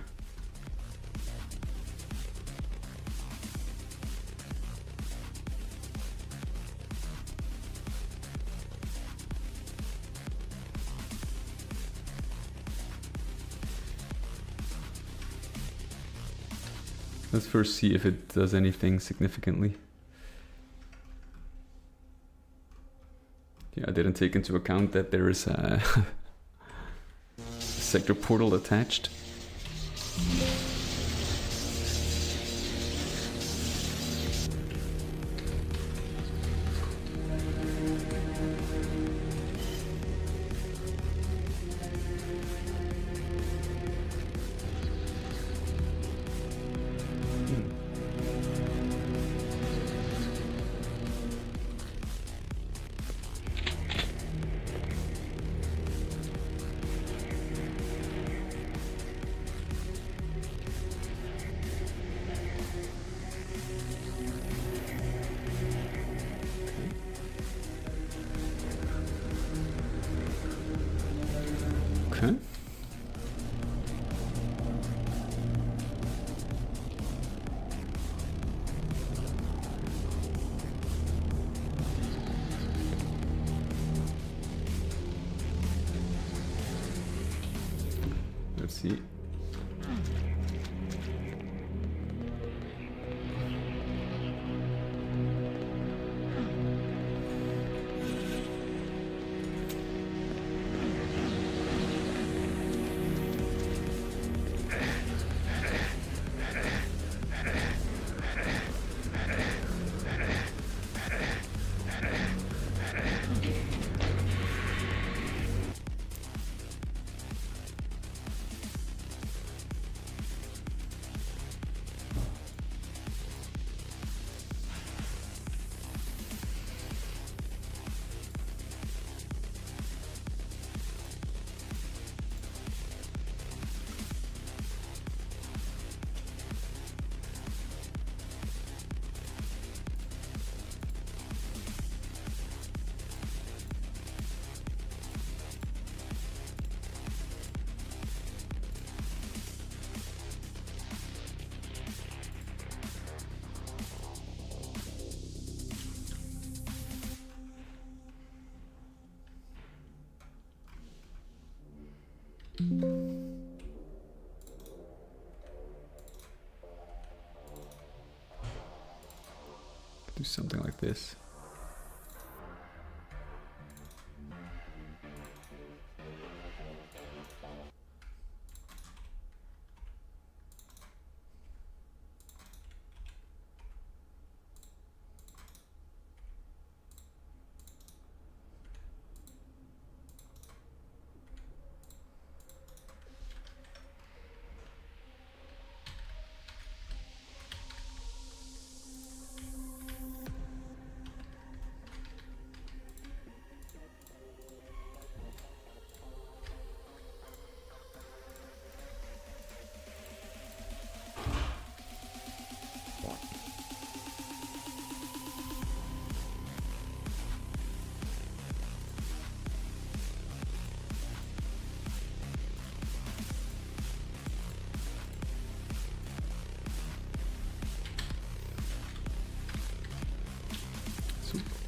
Let's first see if it does anything significantly. Yeah, I didn't take into account that there is a sector portal attached. Okay. Let's see. Do something like this.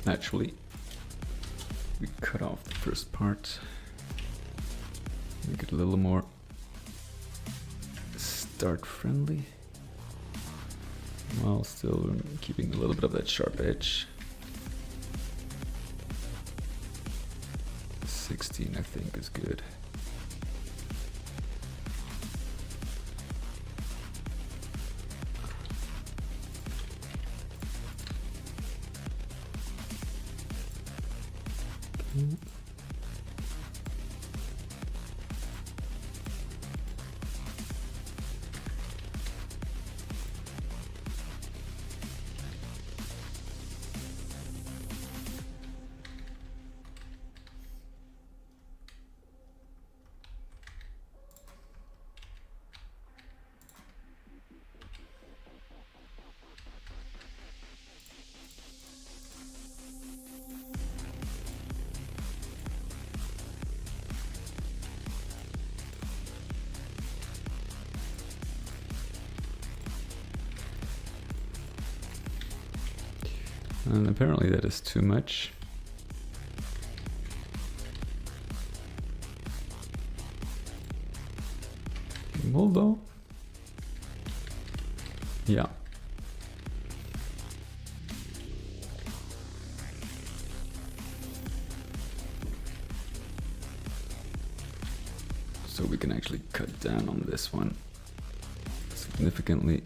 Naturally, we cut off the first part, make it a little more start friendly, while still keeping a little bit of that sharp edge. 16, I think, is good. And apparently that is too much. Although, yeah. So we can actually cut down on this one significantly.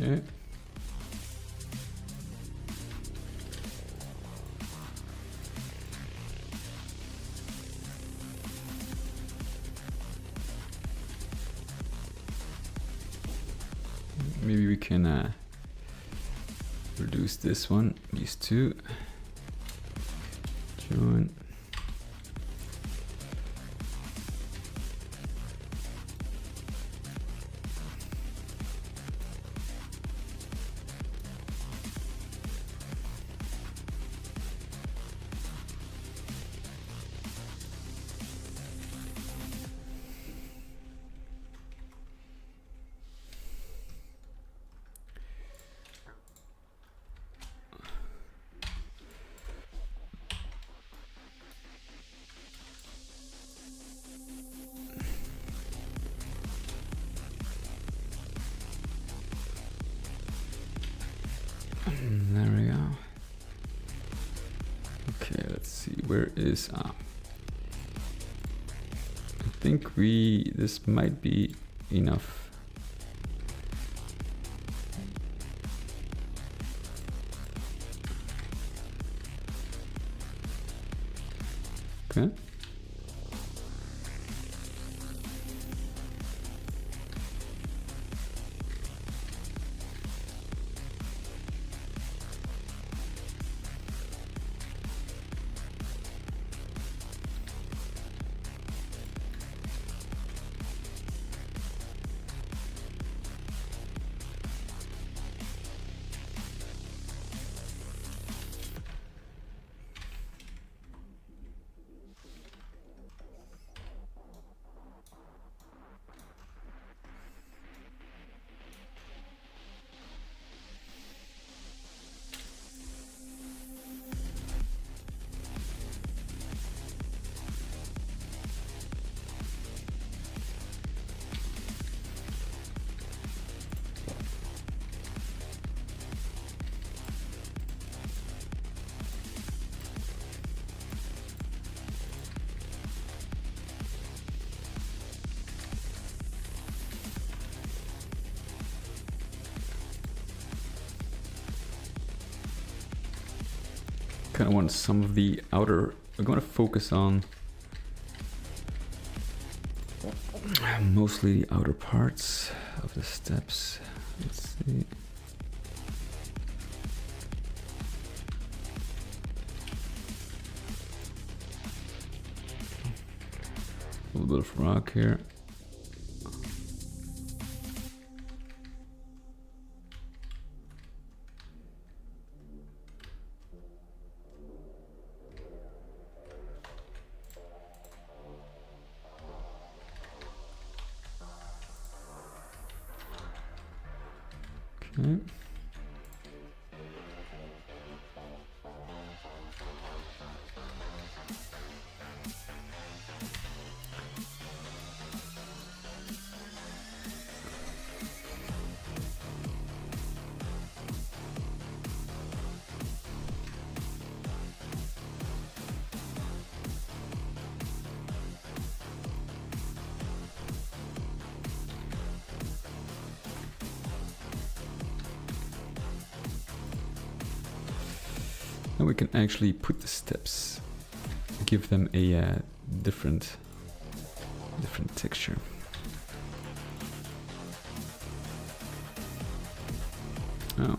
Okay. Maybe we can reduce this one, these two. Join. There we go. Okay, let's see. Where is I think this might be enough. Okay. kind of want some of the outer. I'm going to focus on mostly the outer parts of the steps. Let's see. A little bit of rock here. Okay. Now we can actually put the steps, give them a different texture. Oh.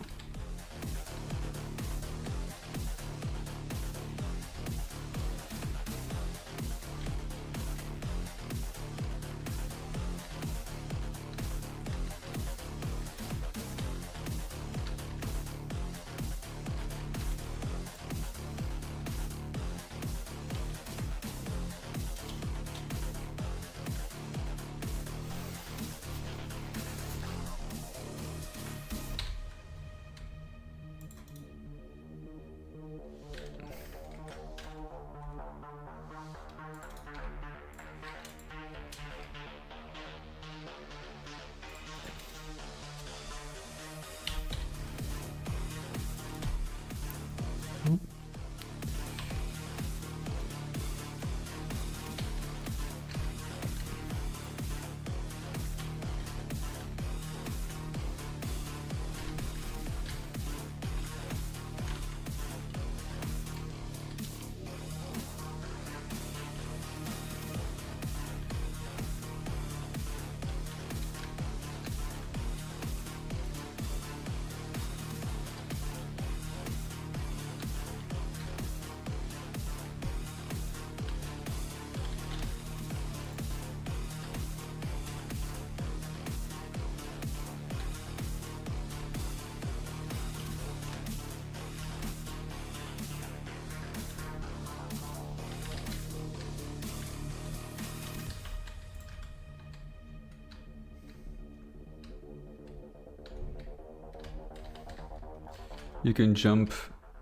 You can jump,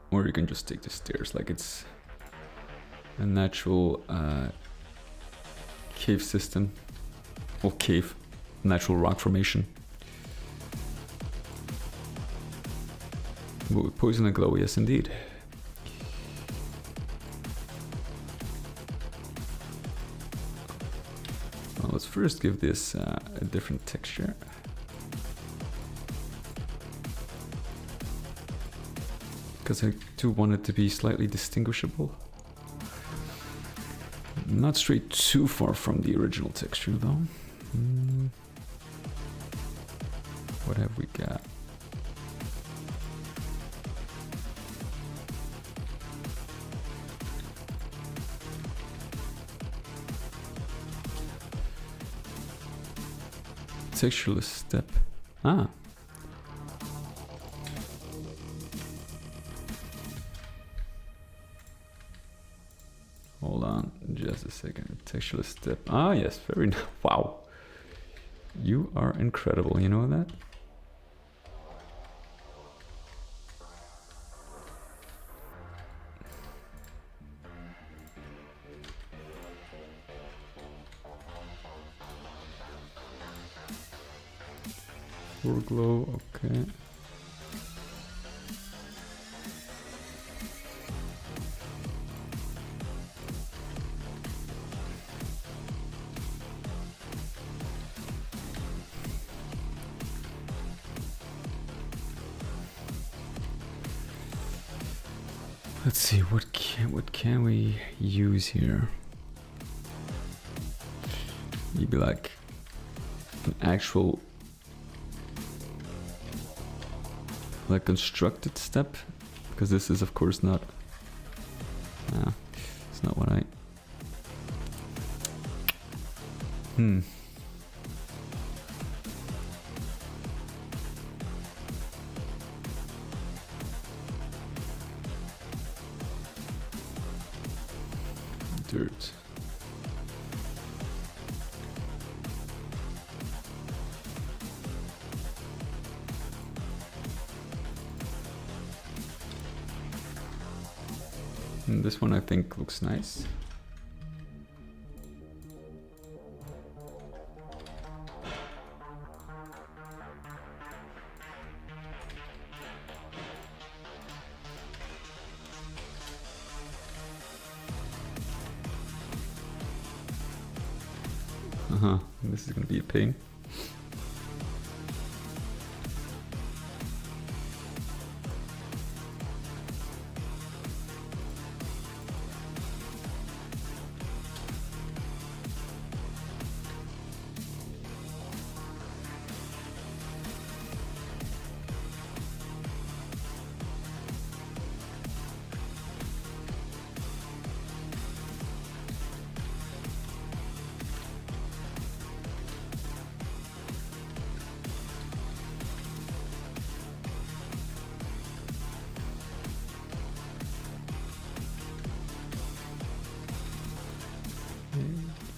or you can just take the stairs like it's a natural cave system, or cave, natural rock formation. But with poison and glow, yes indeed. Well, let's first give this a different texture. Because I do want it to be slightly distinguishable. Not straight too far from the original texture though. What have we got? Textureless step. Ah. Hold on just a second. Textureless step. Ah, yes, very nice. Wow. You are incredible, you know that? Floor glow, okay. Let's see, what can we use here? Maybe like an actual like constructed step, because this is of course not. It's not what I. Dirt. And this one I think looks nice. This is gonna be a pain.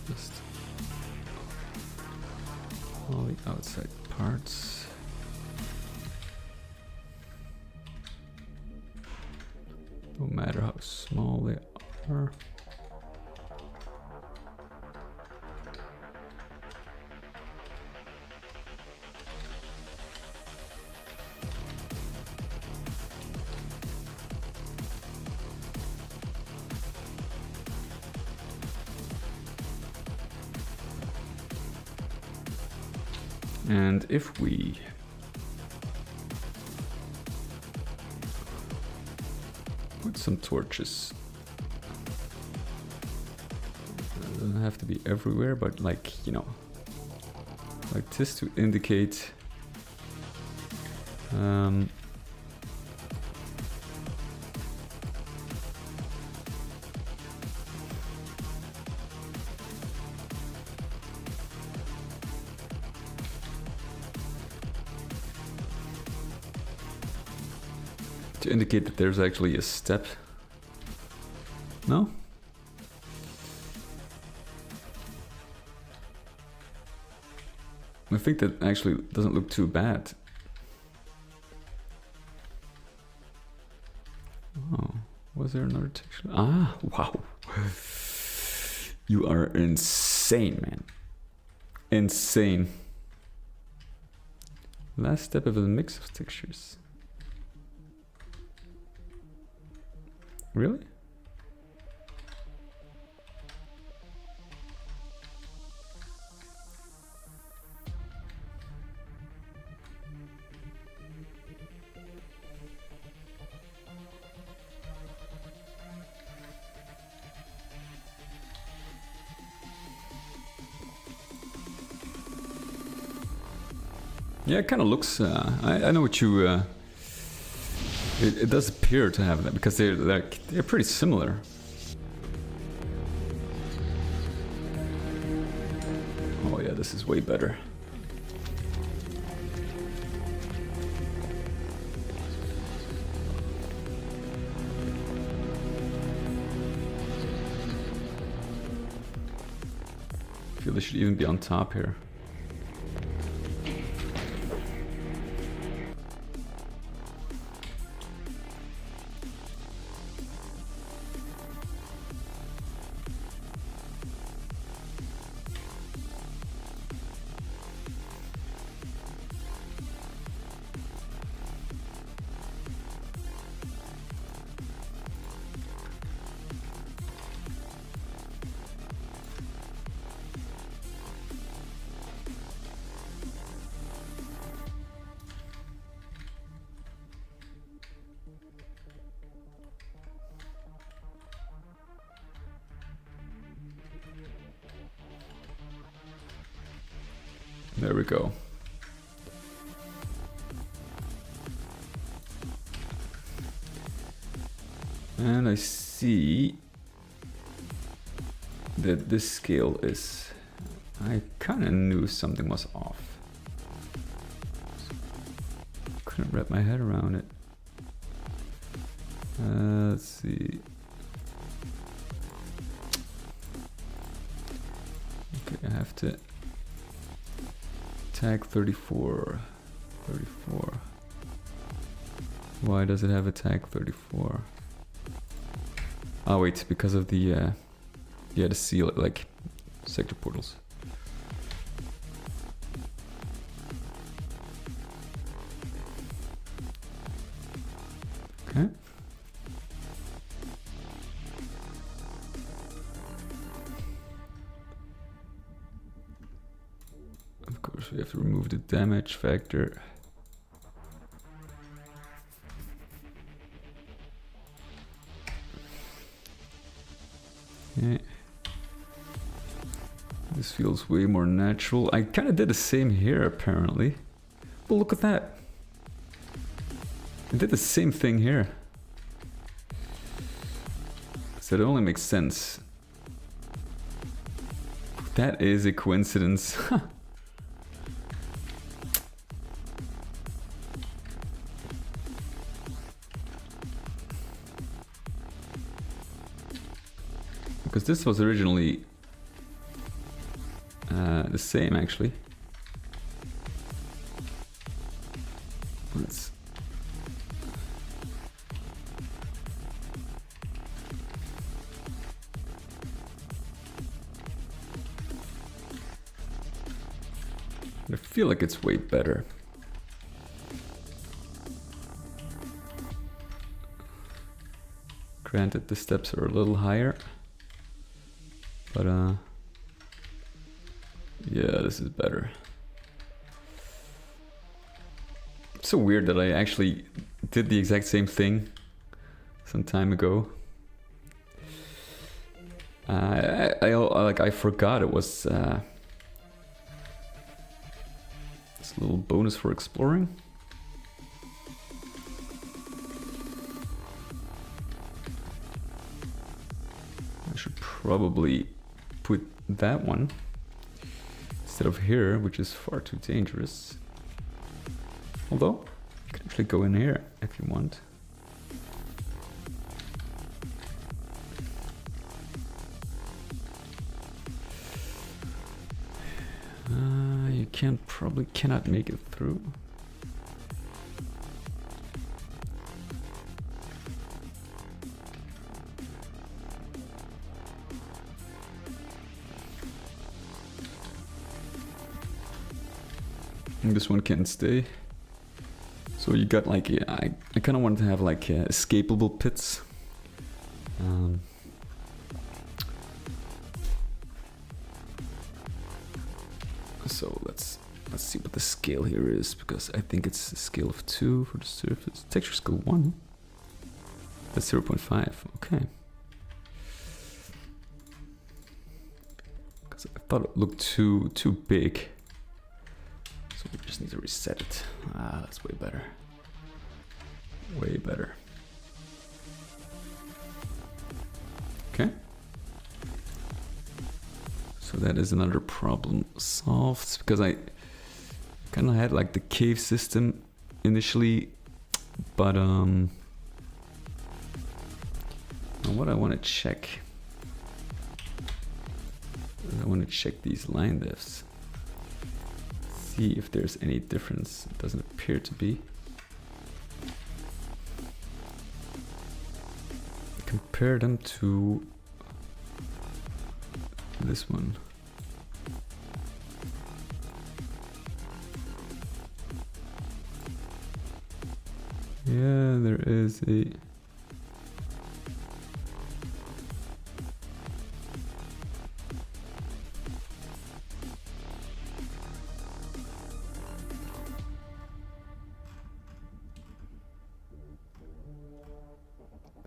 Just all the outside parts. No matter how small they are. And if we put some torches, it doesn't have to be everywhere, but like, you know, like this to indicate that there's actually a step. No? I think that actually doesn't look too bad. Oh, was there another texture? Ah, wow. You are insane, man. Insane. Last step of a mix of textures. Really? Yeah, it kind of looks. I know what you. It does appear to have that because they're pretty similar. Oh yeah, this is way better. I feel they should even be on top here. There we go. And I see that this scale is... I kind of knew something was off. Couldn't wrap my head around it. Let's see. Okay, I have to tag 34. 34. Why does it have a tag 34? Oh wait, because of the yeah, the seal, like sector portals. Okay. Of course, we have to remove the damage factor. Okay. This feels way more natural. I kind of did the same here, apparently. But look at that. I did the same thing here. So it only makes sense. That is a coincidence. Because this was originally the same, actually. Let's... I feel like it's way better. Granted, the steps are a little higher. But yeah, this is better. It's so weird that I actually did the exact same thing some time ago. I forgot it was this little bonus for exploring. I should probably put that one instead of here, which is far too dangerous. Although, you can actually go in here if you want. You probably cannot make it through. And this one can't stay. So you got like, yeah, I kind of wanted to have like escapable pits. So let's see what the scale here is, because I think it's a scale of 2 for the surface. Texture scale 1. That's 0.5. Okay. Because I thought it looked too big. So we just need to reset it. Ah, that's way better. Way better. Okay. So that is another problem solved, because I kind of had like the cave system initially, but what I want to check is I want to check these line diffs. See if there's any difference. It doesn't appear to be. Compare them to this one. Yeah, there is a...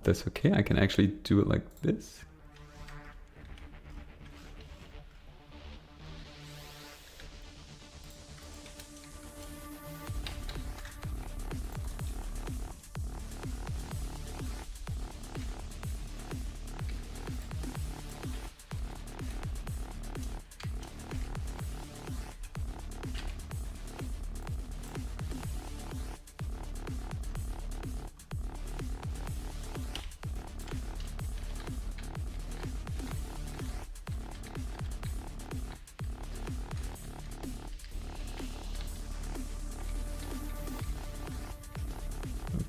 That's okay, I can actually do it like this.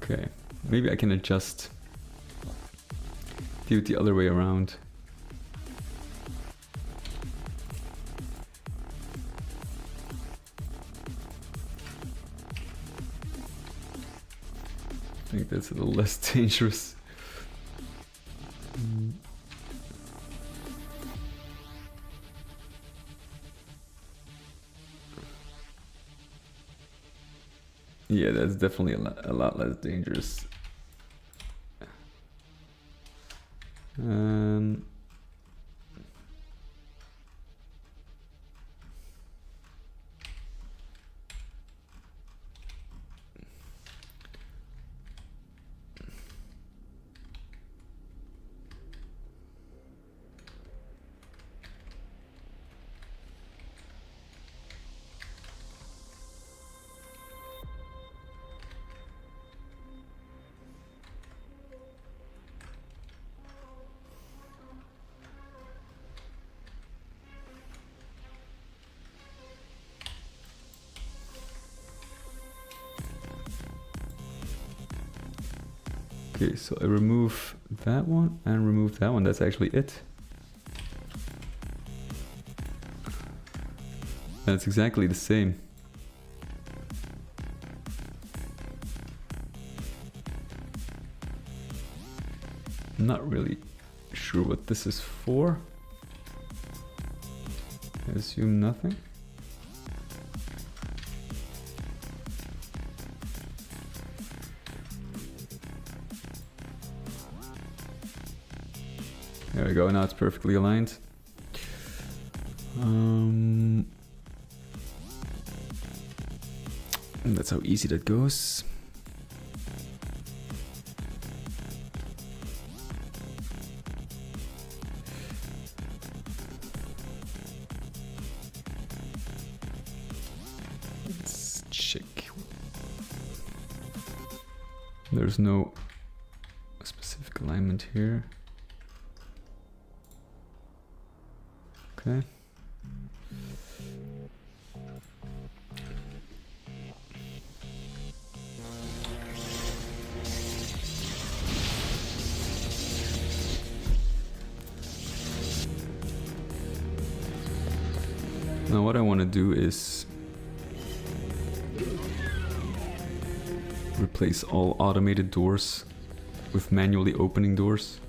Okay, maybe I can adjust. Do it the other way around. I think that's a little less dangerous. Yeah, that's definitely a lot less dangerous. Okay, so I remove that one and remove that one. That's actually it. That's exactly the same. I'm not really sure what this is for. I assume nothing. There we go, now it's perfectly aligned. And that's how easy that goes. Let's check. There's no specific alignment here. Okay. Now what I want to do is replace all automated doors with manually opening doors.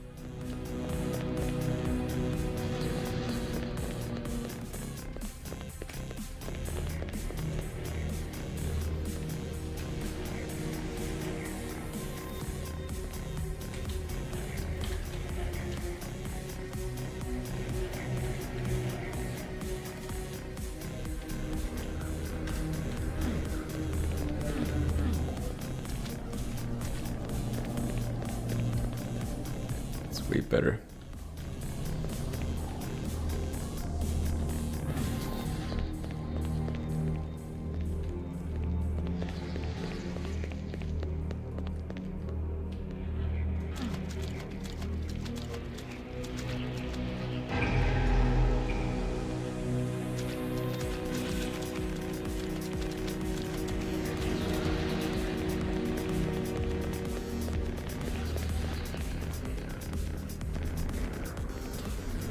Way better.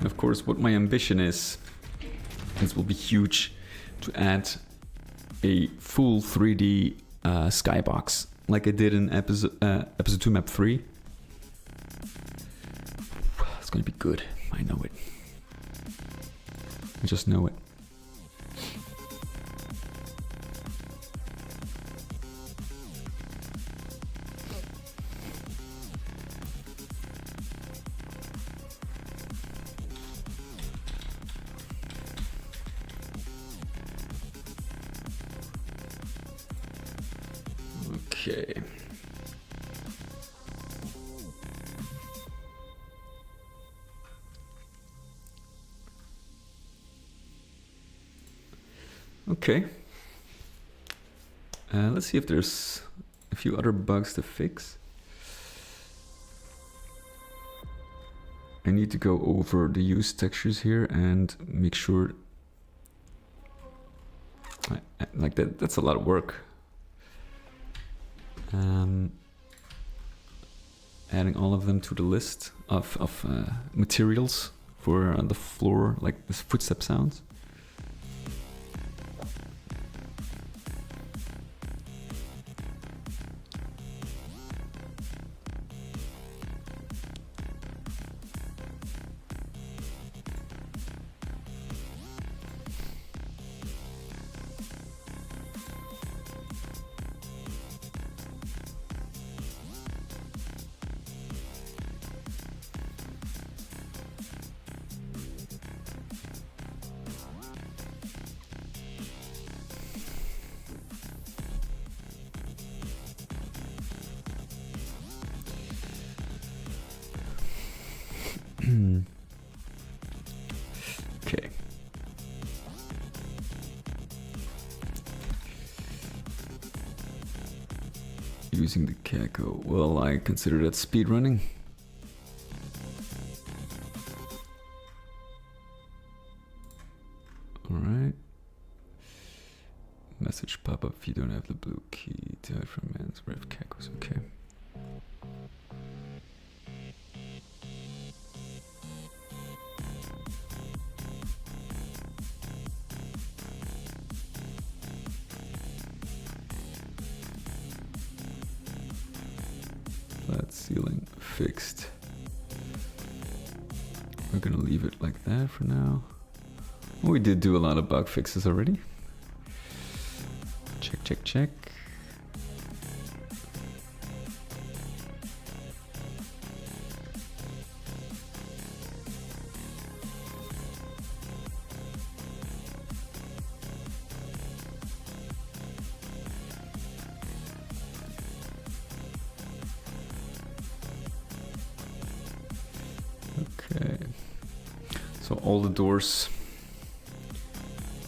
Of course, what my ambition is, this will be huge, to add a full 3D skybox, like I did in episode 2 map 3. It's gonna be good, I know it. I just know it. Okay. Okay. Let's see if there's a few other bugs to fix. I need to go over the used textures here and make sure like that's a lot of work. adding all of them to the list of materials for the floor, like this footstep sounds. Okay. Using the Caco. Well, I consider that speedrunning. Alright. Message pop up if you don't have the blue key to hide from man's ref Cacos. Okay. Flat ceiling fixed. We're gonna leave it like that for now. Well, we did do a lot of bug fixes already. Check, check, check. Okay, so all the doors,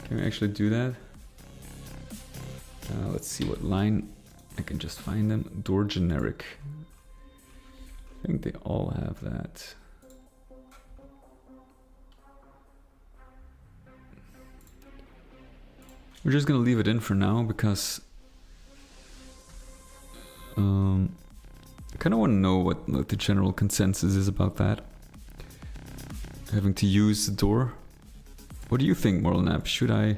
can we actually do that? Let's see what line, I can just find them. Door generic, I think they all have that. We're just gonna leave it in for now because I kind of want to know what the general consensus is about that. Having to use the door. What do you think, Moralnap? Should I...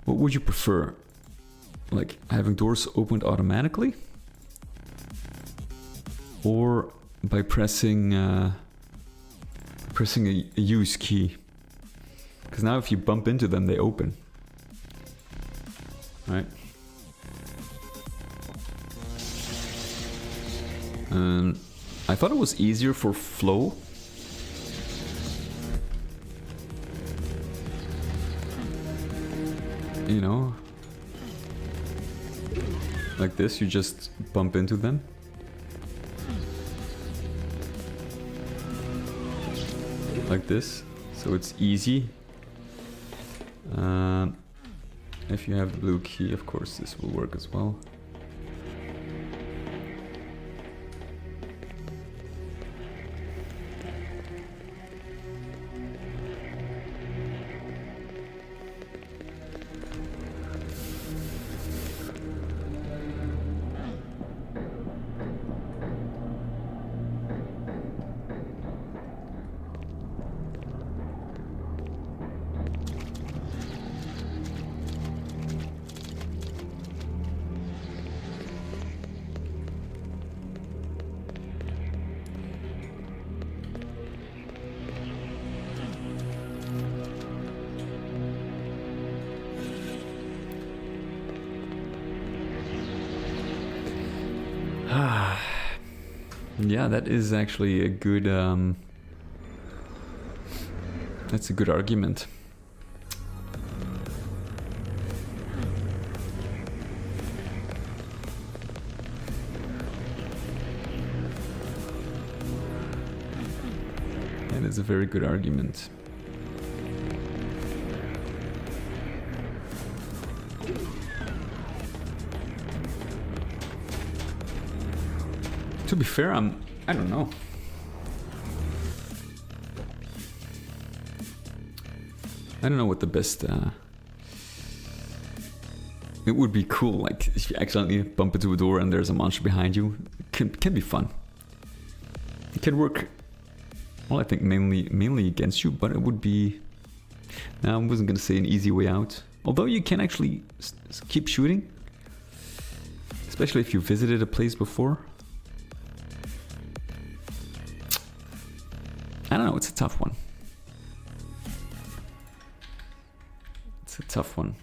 What would you prefer? Like having doors opened automatically? Or by pressing a use key? Because now if you bump into them, they open. Right? I thought it was easier for flow. You know, like this, you just bump into them. Like this, so it's easy. If you have the blue key, of course, this will work as well. Yeah, that is actually a good, that's a good argument. That is a very good argument. To be fair, I don't know. I don't know what the best It would be cool, like if you accidentally bump into a door and there's a monster behind you. It can be fun. It can work, well, I think mainly against you, but it would be... I wasn't gonna say an easy way out. Although you can actually keep shooting. Especially if you visited a place before. I don't know, it's a tough one. It's a tough one.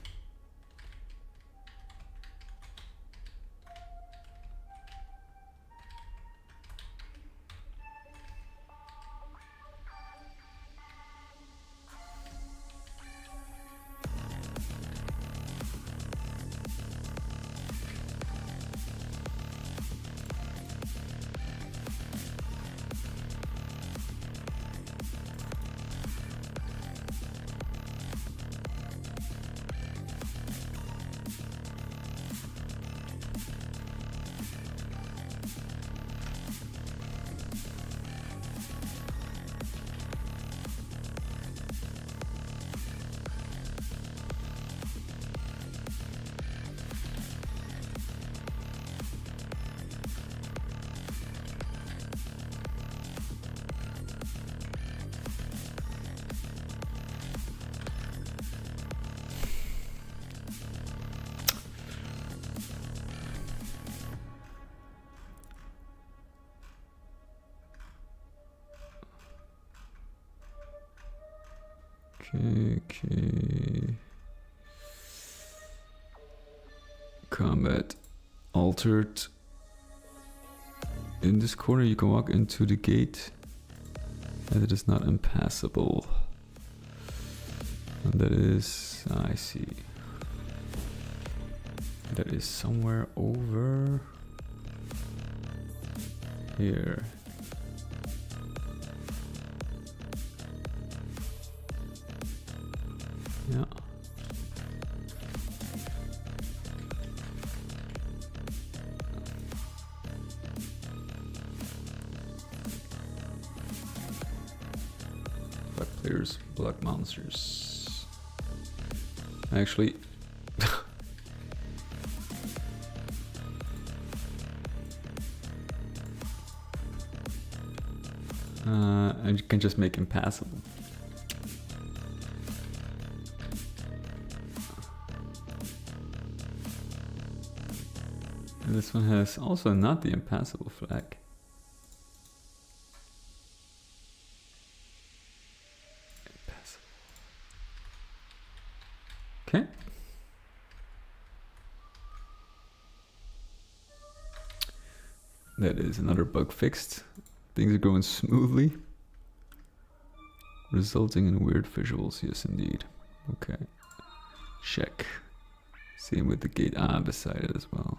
Okay. Combat altered. In this corner you can walk into the gate and it is not impassable. And that is, I see. That is somewhere over here. Yeah. Black players, black monsters. Actually, and you can just make him passable. And this one has also not the impassable flag. Impassable. Okay. That is another bug fixed. Things are going smoothly. Resulting in weird visuals, yes indeed. Okay. Check. Same with the gate beside it as well.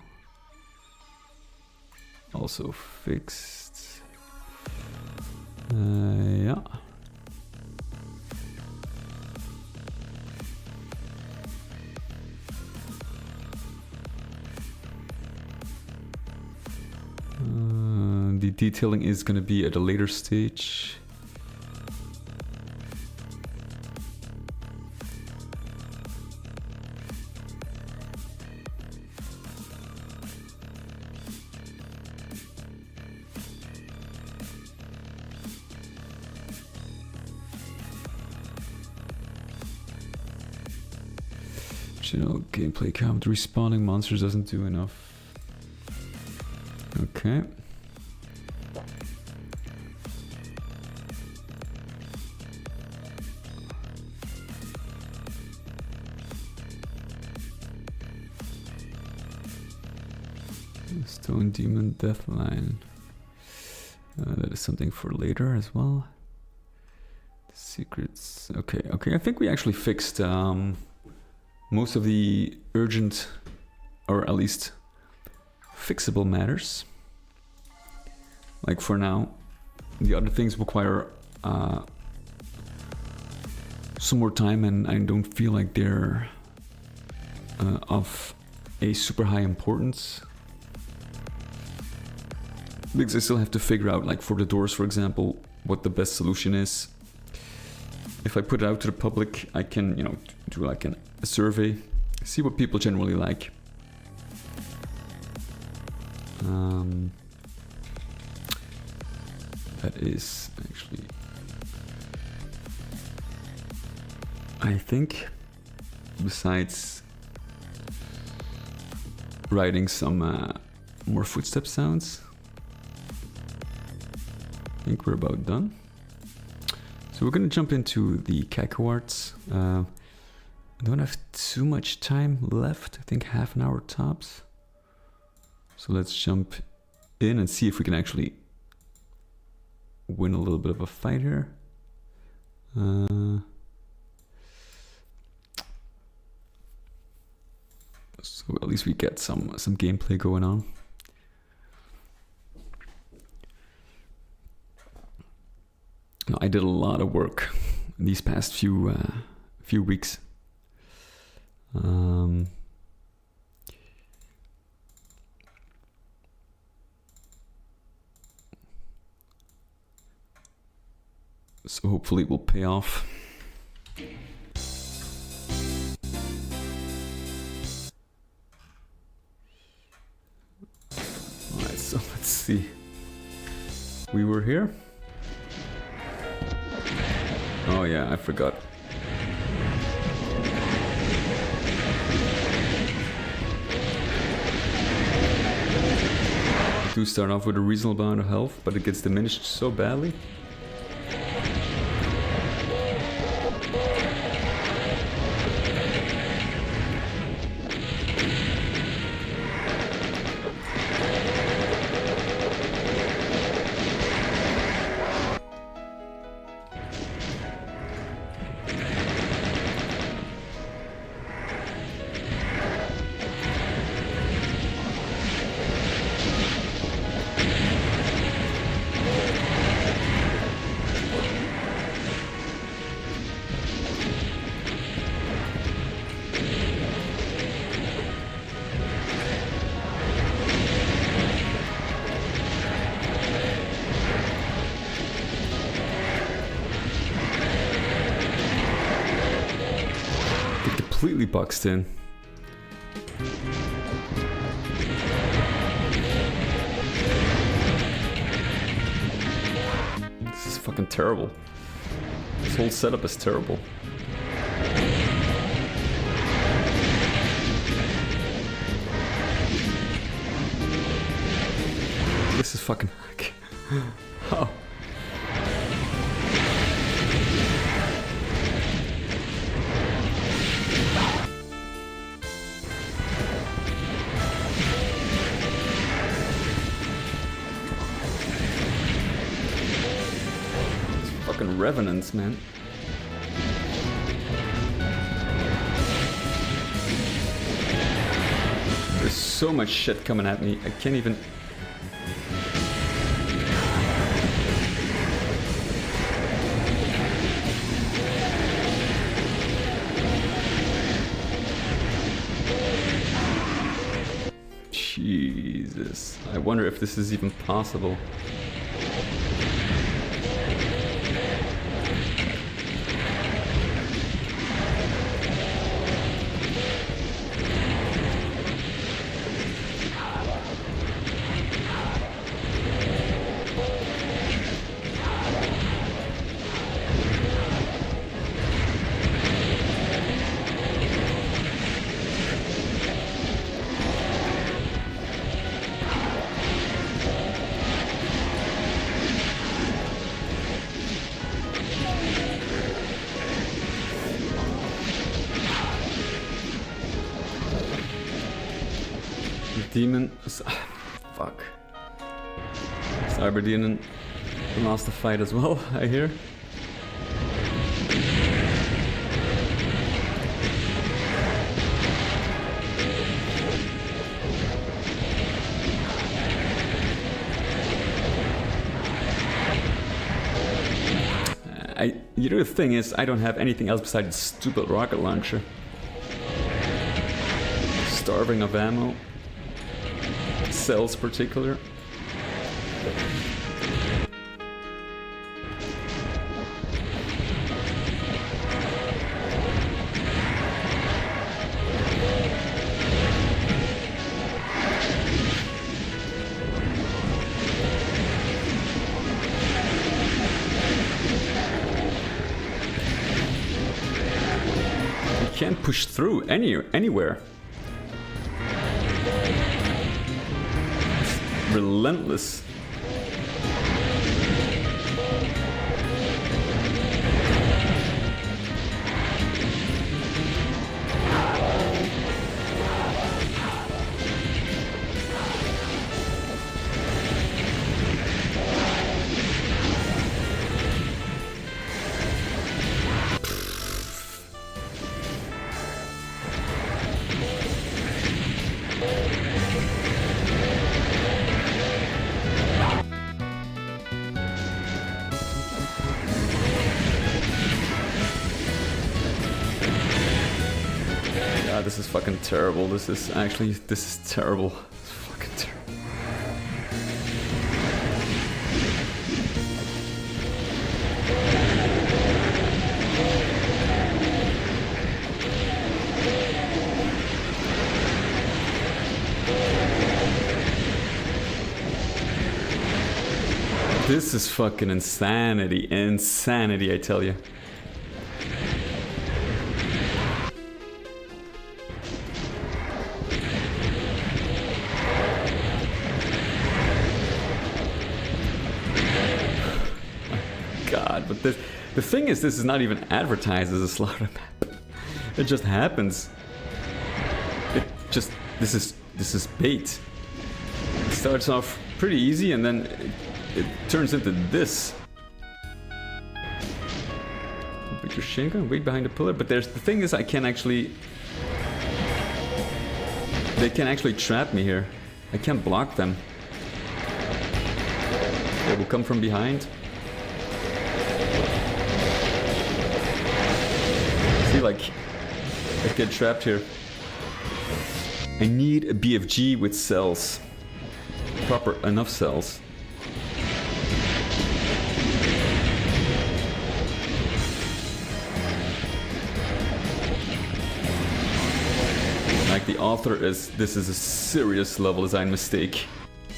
Also fixed. Yeah. The detailing is going to be at a later stage. General gameplay count. Respawning monsters doesn't do enough. Okay. Stone Demon Deathline. That is something for later as well. Secrets. Okay, okay. I think we actually fixed most of the urgent, or at least fixable matters. Like for now, the other things require some more time, and I don't feel like they're of a super high importance. Because I still have to figure out, like for the doors, for example, what the best solution is. If I put it out to the public, I can, you know, do like a survey, see what people generally like. That is actually, I think, besides writing some more footstep sounds, I think we're about done. So we're gonna jump into the Cacowards. I don't have too much time left, I think half an hour tops. So let's jump in and see if we can actually win a little bit of a fight here. So at least we get some gameplay going on. Now, I did a lot of work these past few weeks. So hopefully it will pay off. Alright, so let's see. We were here. Oh yeah, I forgot. I do start off with a reasonable amount of health, but it gets diminished so badly. Completely boxed in. This is fucking terrible. This whole setup is terrible. This is fucking... How? Fucking revenants, man. There's so much shit coming at me. I can't even... Jesus. I wonder if this is even possible. Demon... Fuck. Cyber Demon lost the fight as well, I hear. You know, the thing is, I don't have anything else besides this stupid rocket launcher. Starving of ammo. Cells particular. can't push through anywhere. It's relentless. This is fucking terrible. This is terrible. It's fucking terrible. This is fucking insanity. Insanity, I tell you. But the thing is, this is not even advertised as a slaughter map. It just happens. This is bait. It starts off pretty easy and then it turns into this. Put your Shinka, wait behind the pillar. But the thing is, they can actually trap me here. I can't block them. They will come from behind. Like, I get trapped here. I need a BFG with cells. Enough cells. Like, the author this is a serious level design mistake.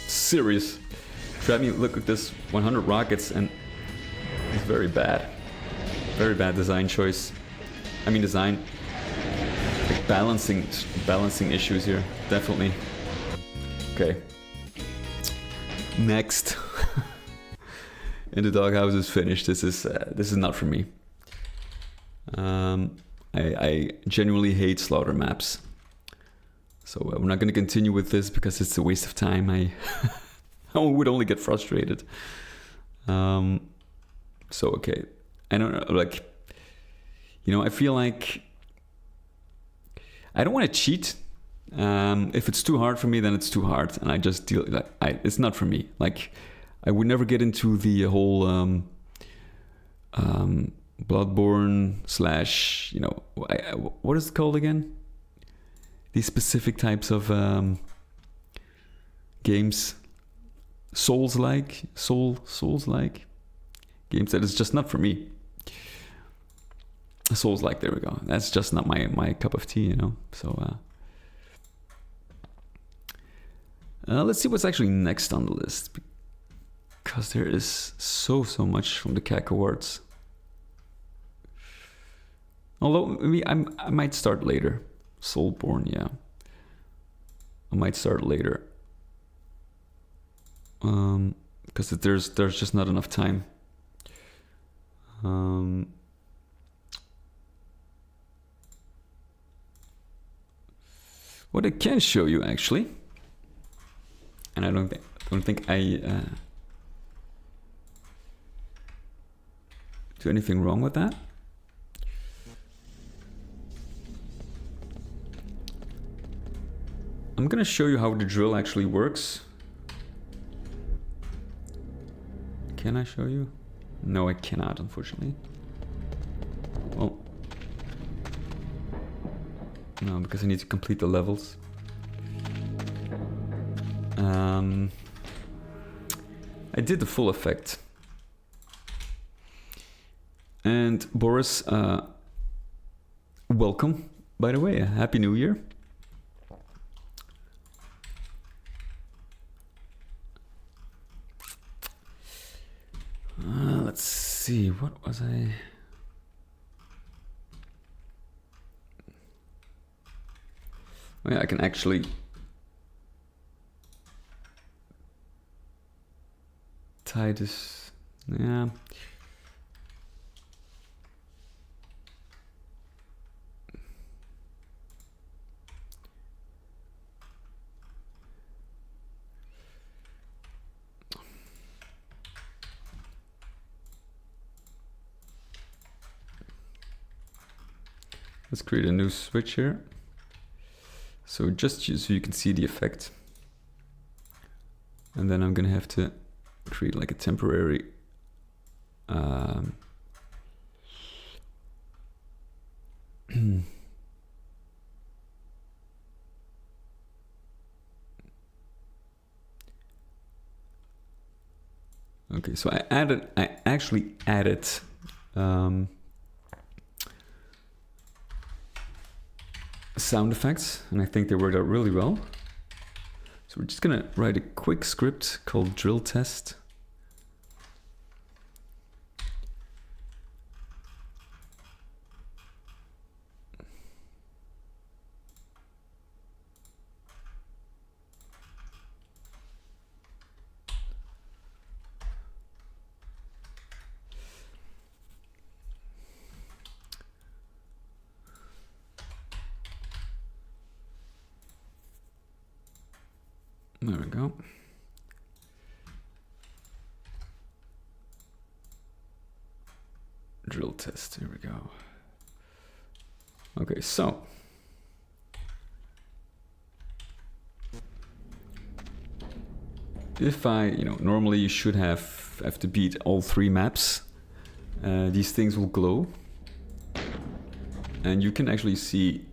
Serious. Trap me, look at this, 100 rockets, and it's very bad. Very bad design choice. I mean design, like balancing issues here, definitely. Okay. Next. In the doghouse is finished. This is not for me. I genuinely hate slaughter maps. So we're not going to continue with this because it's a waste of time. I would only get frustrated. So okay, I don't know, like. You know, I feel like I don't want to cheat. If it's too hard for me, then it's too hard, and I just deal. It's not for me. Like, I would never get into the whole Bloodborne / you know, what is it called again? These specific types of games, Souls-like games. That is just not for me. Souls-like, there we go. That's just not my cup of tea, you know. So let's see what's actually next on the list, because there is so much from the Cacowards. Although maybe I might start later. Soulborn, yeah. I might start later. Because there's just not enough time. What I can show you actually, and I don't think I do anything wrong with that. I'm gonna show you how the drill actually works. Can I show you? No, I cannot, unfortunately. Well, no, because I need to complete the levels. I did the full effect. And Boris, welcome, by the way, Happy New Year. Let's see, what was I... Oh yeah, I can actually tie this. Yeah. Let's create a new switch here. So just so you can see the effect. And then I'm gonna have to create like a temporary okay, so I actually added sound effects, and I think they worked out really well. So we're just gonna write a quick script called drill test. There we go. Drill test, here we go. Okay, so if I, normally you should have to beat all 3 maps. These things will glow. And you can actually see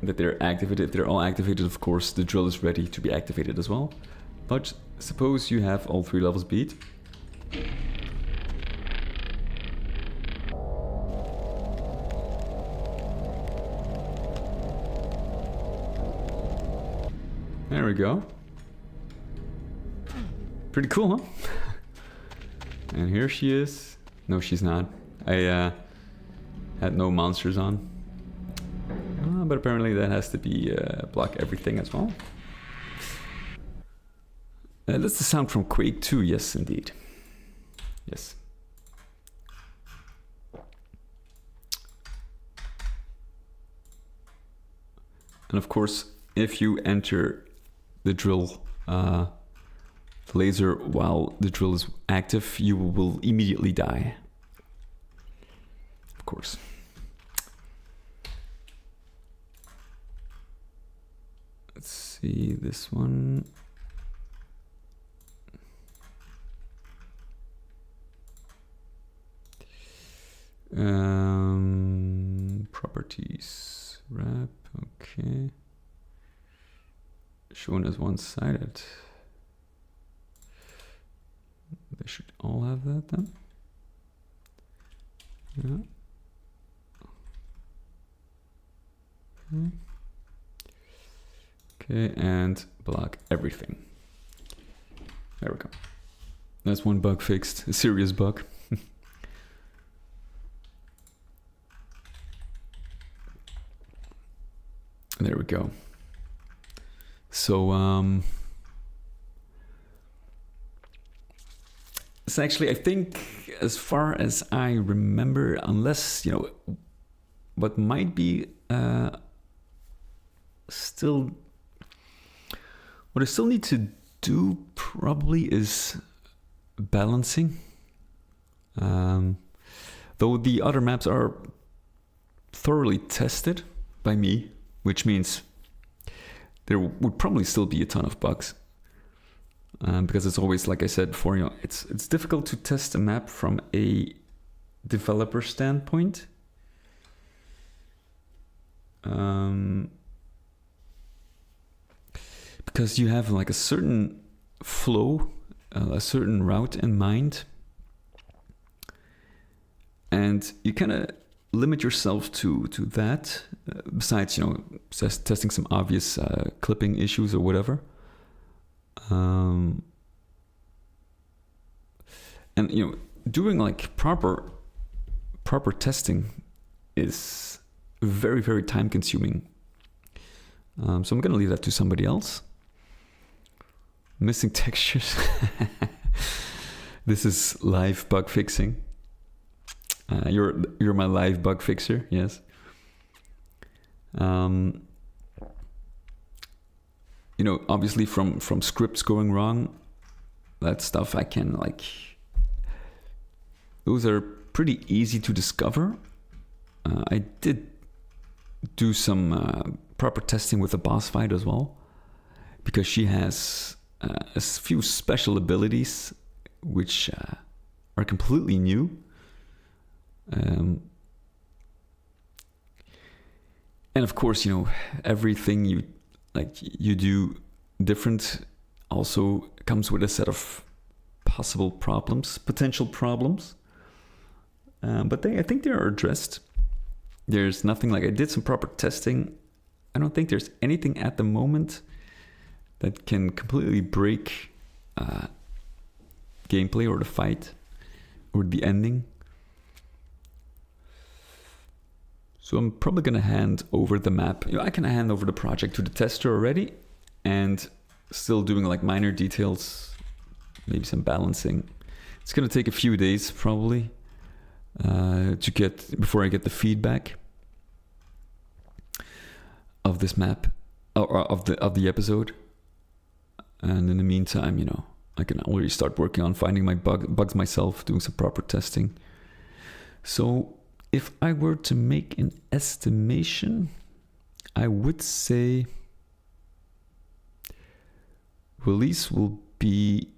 that they're activated. If they're all activated, of course, the drill is ready to be activated as well. But suppose you have all 3 levels beat. There we go. Pretty cool, huh? And here she is. No, she's not. I had no monsters on. But apparently that has to be block everything as well. That's the sound from Quake 2, yes indeed. Yes. And of course, if you enter the drill laser while the drill is active, you will immediately die. Of course. Let's see this one. Properties, wrap, okay. Shown as one-sided. They should all have that then. Yeah. Okay, and block everything. There we go. That's one bug fixed, a serious bug. There we go. So, it's actually, I think, as far as I remember, unless, what might be still, what I still need to do probably is balancing. Though the other maps are thoroughly tested by me, which means there would probably still be a ton of bugs. Because it's always, like I said before, it's difficult to test a map from a developer standpoint. Because you have like a certain flow, a certain route in mind. And you kind of limit yourself to that, besides, testing some obvious clipping issues or whatever. And, doing like proper testing is very, very time consuming. So I'm gonna leave that to somebody else. Missing textures. This is live bug fixing. You're my live bug fixer, yes. You know, obviously from scripts going wrong, that stuff I can like. Those are pretty easy to discover. I did do some proper testing with the boss fight as well, because she has a few special abilities which are completely new. And of course, you know, everything you do different also comes with a set of possible problems, potential problems. But I think they are addressed. There's nothing like I did some proper testing. I don't think there's anything at the moment that can completely break gameplay or the fight or the ending. So I'm probably going to hand over the map. You know, I can hand over the project to the tester already and still doing like minor details, maybe some balancing. It's going to take a few days probably before I get the feedback of this map or of the episode. And in the meantime, you know, I can already start working on finding my bugs myself, doing some proper testing. So if I were to make an estimation, I would say release will be,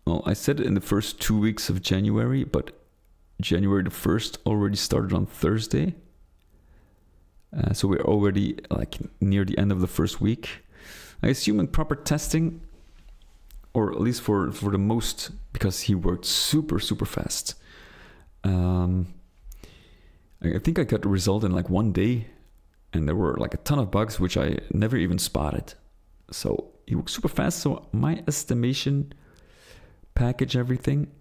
well, I said it in the first 2 weeks of January, but January the 1st already started on Thursday. So we're already like near the end of the first week. I assume in proper testing, or at least for the most, because he worked super fast. I think I got the result in like 1 day, and there were like a ton of bugs which I never even spotted. So he worked super fast. So my estimation, package everything,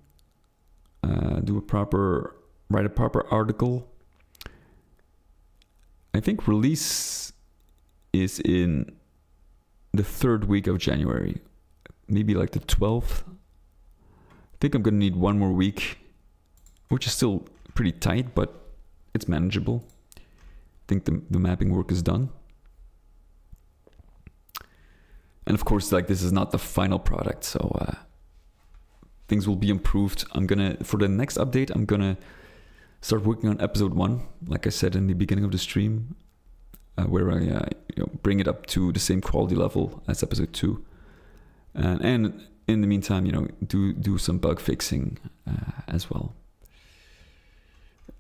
write a proper article. I think release is in the 3rd week of January, maybe like the 12th. I think I'm gonna need 1 more week, which is still pretty tight, but it's manageable. I think the mapping work is done. And of course, like, this is not the final product, so things will be improved. For the next update, I'm gonna start working on episode 1, like I said in the beginning of the stream, where I bring it up to the same quality level as episode 2. And in the meantime, you know, do some bug fixing as well.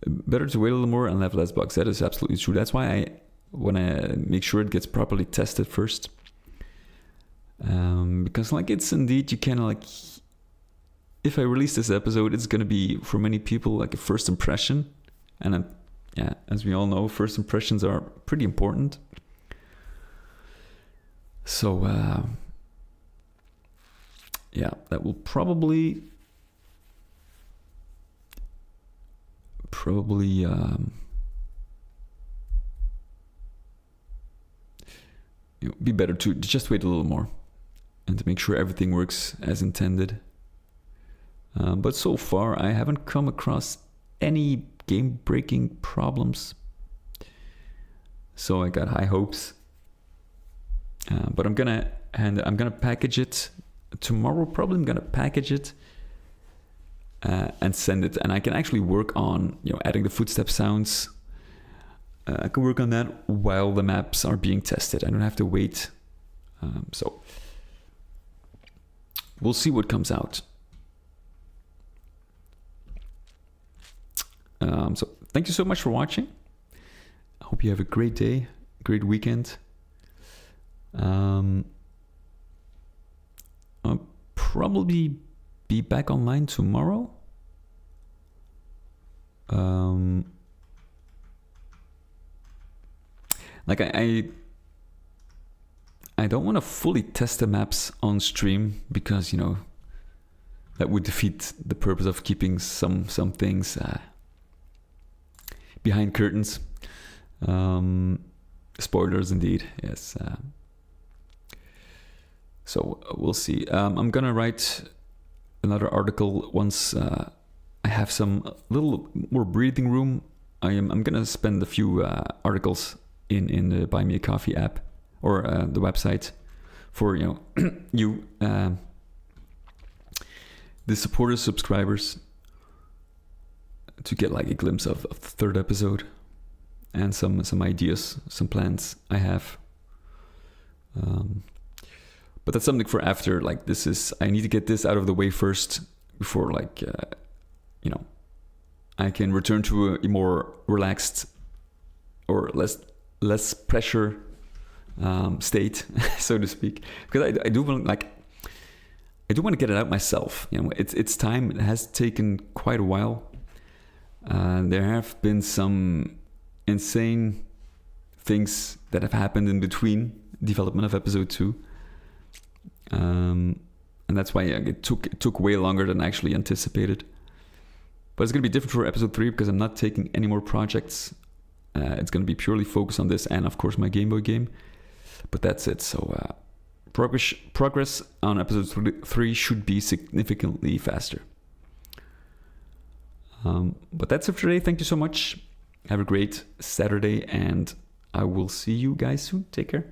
Better to wait a little more and have less bugs. That is absolutely true. That's why I want to make sure it gets properly tested first. Because like, it's indeed, you can like, if I release this episode, it's going to be for many people like a first impression. And yeah, as we all know, first impressions are pretty important. So yeah, that will probably be better to just wait a little more and to make sure everything works as intended. But so far, I haven't come across any game-breaking problems, so I got high hopes. But I'm gonna package it tomorrow. Probably I'm gonna package it and send it, and I can actually work on adding the footstep sounds. I can work on that while the maps are being tested. I don't have to wait. So we'll see what comes out. So thank you so much for watching. I hope you have a great day, great weekend. I'll probably be back online tomorrow. Like I don't want to fully test the maps on stream, because that would defeat the purpose of keeping some things behind curtains. Spoilers indeed, yes. So we'll see. I'm gonna write another article once I have some little more breathing room. I'm gonna spend a few articles in the Buy Me a Coffee app or the website for you the supporters, subscribers, to get like a glimpse of the third episode and some ideas, some plans I have. But that's something for after. Like I need to get this out of the way first before I can return to a more relaxed or less pressure state, so to speak. Because I do want to get it out myself. It's time. It has taken quite a while. There have been some insane things that have happened in between development of episode 2. And that's why it took way longer than I actually anticipated. But it's going to be different for episode 3 because I'm not taking any more projects. It's going to be purely focused on this and, of course, my Game Boy game. But that's it. So progress on episode 3 should be significantly faster. But that's it for today. Thank you so much. Have a great Saturday, and I will see you guys soon. Take care.